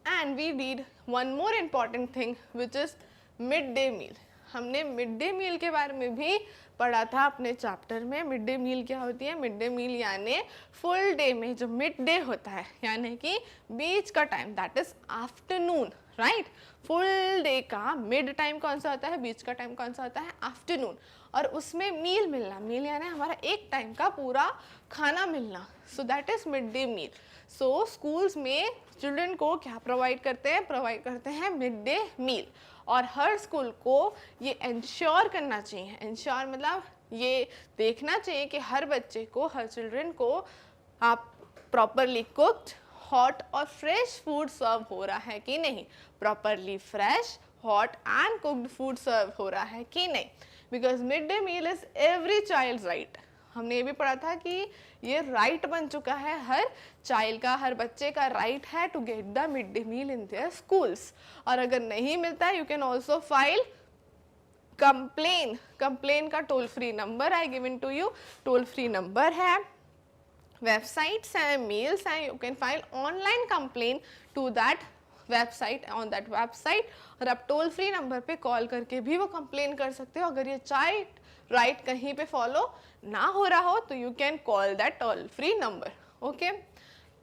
and we need one more important thing which is mid day meal. हमने mid day मील के बारे में भी पढ़ा था अपने चैप्टर में. मिड डे मील क्या होती है, मिड डे मील यानी फुल डे में जो मिड डे होता है यानी कि बीच का time, that is afternoon, right. Full day का मिड टाइम कौन सा होता है, बीच का टाइम कौन सा होता है, आफ्टरनून. और उसमें मील मिलना, मील यानी हमारा एक टाइम का पूरा खाना मिलना, so that is mid day meal. So schools में चिल्ड्रन को क्या प्रोवाइड करते हैं मिड डे मील. और हर स्कूल को ये इंश्योर करना चाहिए, इंश्योर मतलब ये देखना चाहिए कि हर बच्चे को, हर चिल्ड्रन को आप प्रॉपरली कुक्ड, हॉट और फ्रेश फूड सर्व हो रहा है कि नहीं, properly fresh, hot and cooked food serve हो रहा है कि नहीं. Because mid day meal is every child right. हमने ये भी पढ़ा था कि ये राइट बन चुका है, हर चाइल्ड का, हर बच्चे का राइट है to get the mid day meal in their schools. और अगर नहीं मिलता है, you can also file complain का toll free number I given to you. Toll free number है, वेबसाइट्स हैं, मेल्स हैं, you can file online complain to that website, on that website. और आप टोल फ्री नंबर पे call करके भी वो कंप्लेन कर सकते हो. अगर ये चाइल्ड राइट कहीं पे फॉलो ना हो रहा हो तो you can call that toll free number. Okay,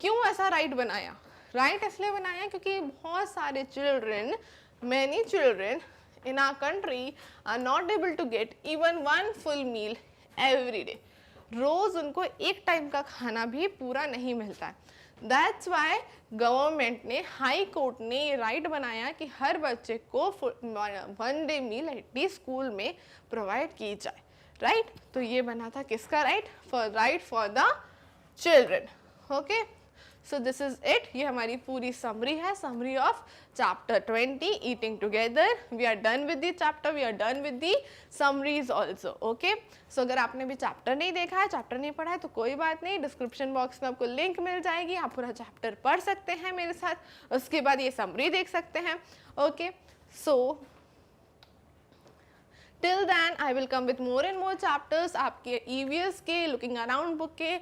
क्यों ऐसा राइट बनाया, राइट इसलिए बनाया क्योंकि बहुत सारे children, many children in our country are not able to get even one full meal every day. रोज उनको एक टाइम का खाना भी पूरा नहीं मिलता है. That's why गवर्नमेंट ने, हाई कोर्ट ने ये राइट बनाया कि हर बच्चे को one day meal at least school में प्रोवाइड की जाए, राइट. तो ये बना था किसका right, for the children. Okay, so this is it. ये हमारी पूरी समरी है, summary of chapter 20 eating together. We are done with the chapter, we are done with the summaries also. Okay, so अगर आपने भी चैप्टर नहीं देखा है, चैप्टर नहीं पढ़ा है तो कोई बात नहीं, डिस्क्रिप्शन बॉक्स में आपको लिंक मिल जाएगी, आप पूरा चैप्टर पढ़ सकते हैं मेरे साथ, उसके बाद ये समरी देख सकते हैं. Okay, so till then I will come with more and more chapters आपके EVS के, looking around book के.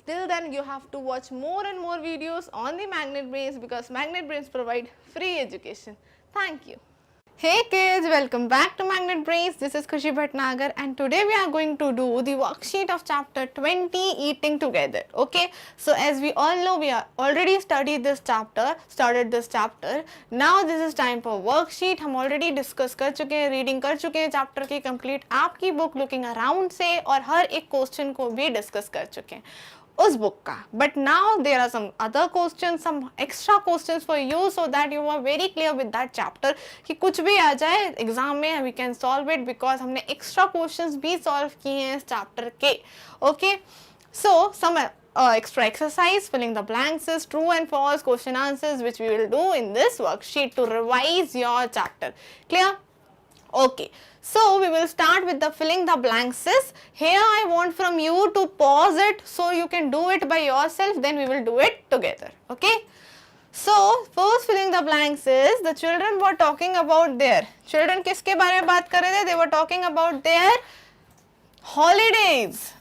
Till then you have to watch more and more videos on the Magnet Brains because Magnet Brains provide free education. Thank you. Hey kids, welcome back to Magnet Brains. This is Khushi Bhatnagar and today we are going to do the worksheet of chapter 20 Eating Together. Okay, so as we all know, we are already started this chapter. Now this is time for worksheet. हम already discuss कर चुके हैं, reading कर चुके हैं chapter की complete आपकी book looking around से, और हर एक question को भी discuss कर चुके हैं उस बुक का. But now there are some other question, some extra question for you, so that you are very clear with that chapter कि कुछ भी आ जाए एग्जाम में we can solve it, because हमने एक्स्ट्रा क्वेश्चंस भी सॉल्व किए हैं इस चैप्टर के. Okay, so some extra exercise, filling the blanks is true and false question answers, which we will do in this worksheet to revise your chapter. Clear? Okay, so we will start with the filling the blanks. Here I want from you to pause it so you can do it by yourself, then we will do it together. Okay, so first filling the blanks is the children were talking about their, children किसके बारे में बात कर रहे थे, they were talking about their holidays.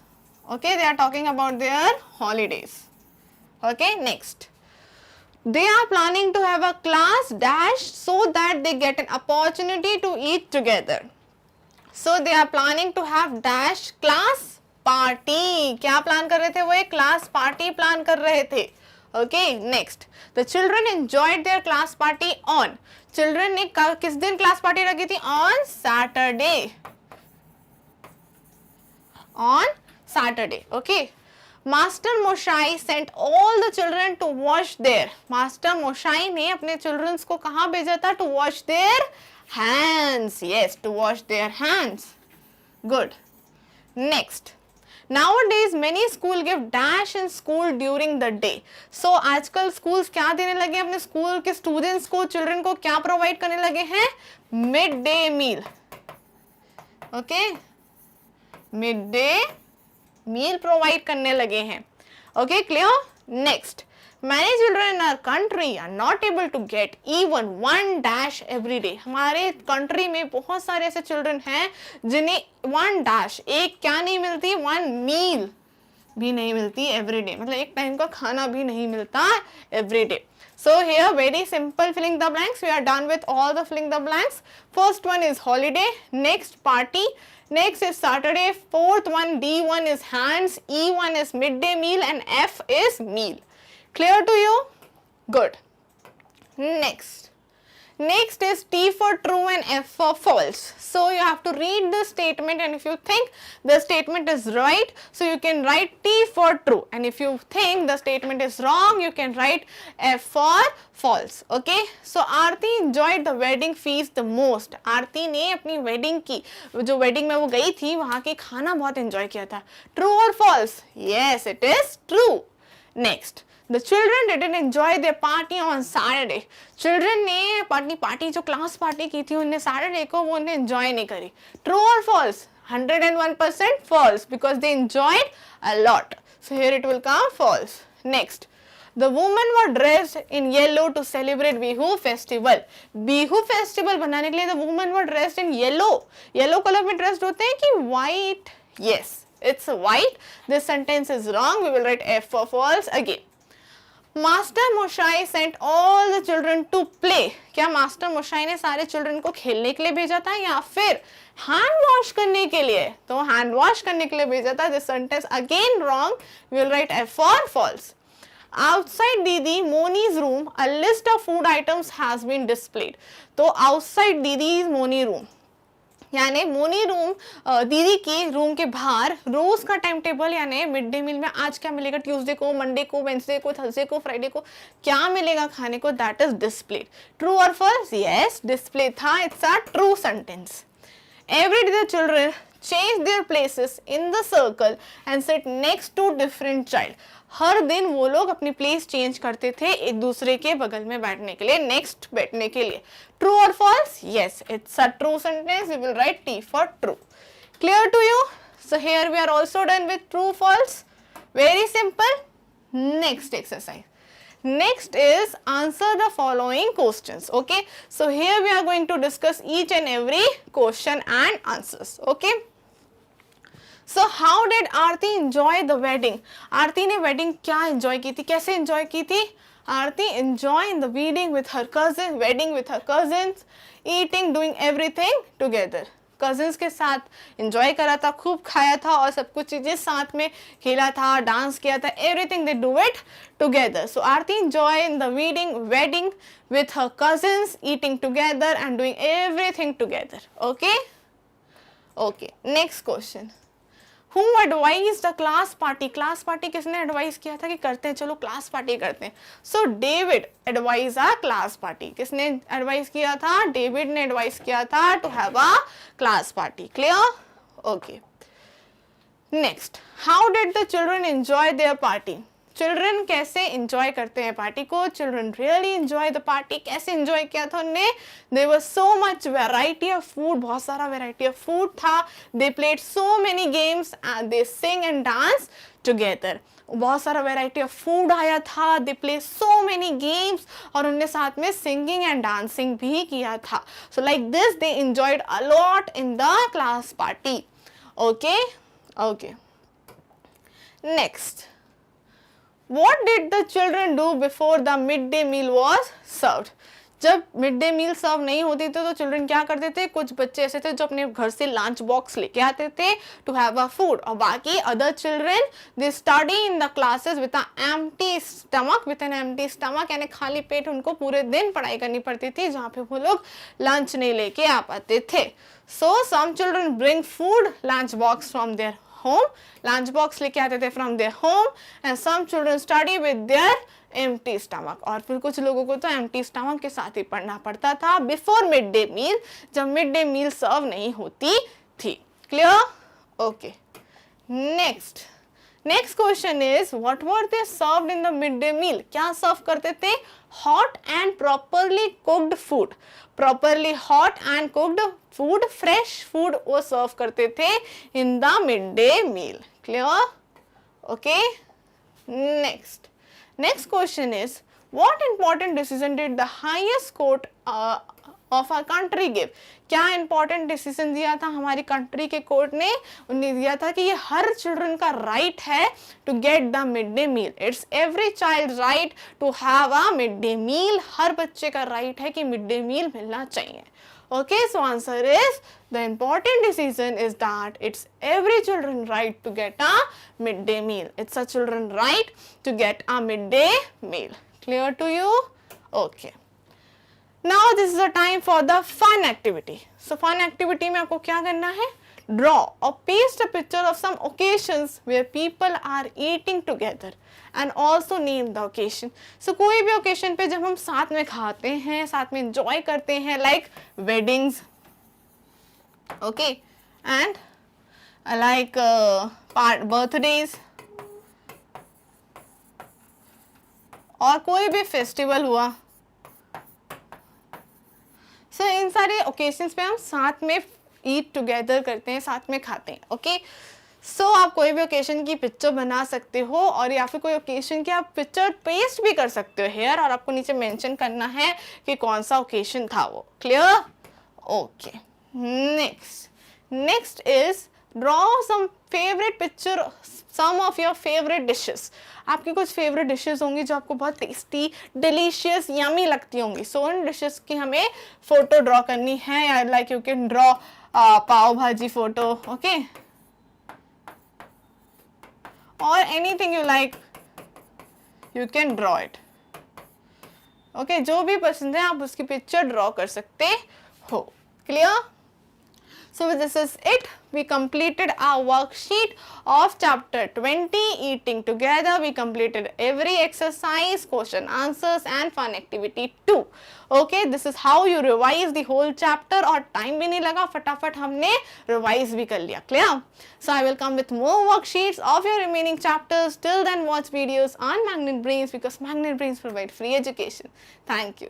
Okay, they are talking about their holidays. Okay, next, they are planning to have a class dash so that they get an opportunity to eat together. So they are planning to have dash class party. क्या plan कर रहे थे वो? एक class party plan कर रहे थे. Okay, next. The children enjoyed their class party on. Children ने किस दिन क्लास पार्टी रखी थी? On Saturday. On Saturday. Okay. Master Moshai sent all the children to wash their. Master Moshai ने अपने children को कहाँ भेजा था? To wash their hands. Yes, to wash their hands. Good. Next. Nowadays many school give dash in school during the day. So आजकल schools क्या देने लगे हैं अपने school के students को, children को क्या provide करने लगे हैं? Midday meal. Okay. Midday meal provide करने लगे हैं. Okay, clear? Next. Many children in our country are not able to get even one dash every day. हमारे country में बहुत सारे ऐसे children हैं जिन्हें one dash, एक क्या नहीं मिलती? One meal भी नहीं मिलती every day. मतलब एक टाइम का खाना भी नहीं मिलता every day. So here very simple filling the blanks. We are done with all the filling the blanks. First one is holiday. Next party. Next is Saturday. Fourth one D1 is hands. E1 is midday meal and F is meal. Clear to you? Good. Next. Next is T for true and F for false. So you have to read the statement, and if you think the statement is right, so you can write T for true, and if you think the statement is wrong, you can write F for false. Okay. So Aarti enjoyed the wedding feast the most. आरती ने अपनी wedding की जो wedding में वो गई थी वहाँ के खाना बहुत enjoy किया था. True or false? Yes, it is true. Next. The children didn't enjoy their party on Saturday. Children ने अपनी पार्टी जो क्लास पार्टी की थी उन्हें Saturday को वो उन्हें enjoy नहीं करी. True or false? 101% false because they enjoyed a lot. So here it will come false. Next. The women were dressed in yellow to celebrate Bihu festival. Bihu festival बनाने के लिए the women were dressed in yellow. Yellow color में dressed होते हैं कि white? Yes, it's white. This sentence is wrong. We will write F for false again. Master Moshai sent all the children to play. क्या Master Moshai ने सारे children को खेलने के लिए भेजा था या फिर hand wash करने के लिए? तो hand wash करने के लिए भेजा था. This sentence again wrong. We will write F for false. Outside Didi Moni's room, a list of food items has been displayed. तो outside Didi's Moni room, यानी मोनी रूम दीदी की रूम के बाहर रोज का टाइम टेबल यानी मिड डे मील में आज क्या मिलेगा, ट्यूसडे को, मंडे को, वेंसडे को, थर्सडे को, फ्राइडे को क्या मिलेगा खाने को, दैट इज डिस्प्लेड. ट्रू और फॉल्स? यस, डिस्प्ले था. It's a true sentence. Every day the children change their places in the circle and sit next to different child. हर दिन वो लोग अपनी प्लेस चेंज करते थे एक दूसरे के बगल में बैठने के लिए, नेक्स्ट बैठने के लिए. ट्रू और false? Yes, it's a true sentence. We will write T for true. Clear to you? So here we are also done with true false. Very simple. Next exercise. Next is answer the following questions. Okay, so here we are going to discuss each and every question and answers. Okay. So how did Aarti enjoy the wedding? Aarti ने wedding क्या enjoy की थी, कैसे enjoy की थी? Aarti enjoy in the wedding with her cousins, eating, doing everything together. Cousins के साथ enjoy करा था, खूब खाया था और सब कुछ चीजें साथ में खेला था, डांस किया था, everything they do it together. So Aarti enjoy in the wedding with her cousins, eating together and doing everything together. Okay okay. Next question. Who advised the class party? Class party किसने advice किया था कि करते हैं, चलो class party करते हैं? So David advise a class party. किसने एडवाइस किया था? डेविड ने एडवाइस किया था to have a class party. Clear? Okay. Next. How did the children enjoy their party? Children कैसे एंजॉय करते हैं पार्टी को? Children really enjoy the party. कैसे एंजॉय किया था उन्होंने? There was so much variety of food, बहुत सारा वैरायटी ऑफ फूड था. They played so many games and they sing and dance together. बहुत सारा वैरायटी ऑफ फूड आया था. They play so many games और उन्होंने साथ में सिंगिंग एंड डांसिंग भी किया था. So like this they enjoyed a lot in the class party. Okay okay. Next. What did the children do before the midday meal was served? जब mid day मील सर्व नहीं होती थी तो चिल्ड्रन क्या करते थे, कुछ बच्चे ऐसे थे जो अपने घर से लंच बॉक्स लेके आते थे टू हैव अ फूड, और बाकी other children they study in the classes with empty stomach, with an empty stomach, यानी खाली पेट उनको पूरे दिन पढ़ाई करनी पड़ती थी जहाँ पे वो लोग लंच नहीं लेके आ पाते थे. So some children bring food lunch box from their home, lunch box लेके आते थे from their home, and some children study with their empty stomach, और फिर कुछ लोगों को तो एम्प्टी स्टमक के साथ ही पढ़ना पड़ता था बिफोर मिड डे मील, जब मिड डे मील सर्व नहीं होती थी. Clear? Okay. Next question is what were they served in the mid day meal? क्या सर्व करते थे? Hot and properly cooked food, properly hot and cooked food, fresh food वो serve करते थे in the mid day meal. Clear? Okay. Next question is, what important decision did the highest court of our country give? क्या important decision दिया था हमारी country के court ने? उन्हें दिया था कि ये हर children का right है to get the midday meal. It's every child's right to have a midday meal. हर बच्चे का right है कि midday meal मिलना चाहिए. Okay, so answer is the important decision is that it's every children right to get a midday meal. It's a children right to get a midday meal. Clear to you? Okay. Now this is the time for the fun activity. So fun activity में आपको क्या करना है? Draw or paste a picture of some occasions where people are eating together and also name the occasion. So कोई भी occasion पे जब हम साथ में खाते हैं, साथ में enjoy करते हैं, like weddings, okay, and like birthdays, और कोई भी festival हुआ. So इन सारे occasions पे हम साथ में ईट टुगेदर करते हैं, साथ में खाते हैं. ओके. सो आप कोई भी ओकेशन की पिक्चर बना सकते हो, और या फिर कोई ओकेशन की आप पिक्चर पेस्ट भी कर सकते हो हेयर, और आपको नीचे मेंशन करना है कि कौन सा ओकेशन था वो. Clear? Okay. Next is draw some favourite picture, some of your favourite dishes. आपकी कुछ फेवरेट डिशेस होंगी जो आपको बहुत टेस्टी, डिलीशियस, यमी लगती होंगी. सो उन डिशेस की हमें फोटो ड्रॉ करनी है. लाइक यू कैन ड्रॉ पाव भाजी फोटो, ओके, और anything you like you can draw it. Okay, जो भी पसंद है आप उसकी पिक्चर ड्रॉ कर सकते हो. Clear? So this is it. We completed our worksheet of chapter 20, eating together. We completed every exercise, question answers and fun activity too. Okay, this is how you revise the whole chapter, और time भी नहीं लगा, फटाफट हमने revise भी कर लिया. Clear? So I will come with more worksheets of your remaining chapters. Till then, watch videos on Magnet Brains, because Magnet Brains provide free education. Thank you.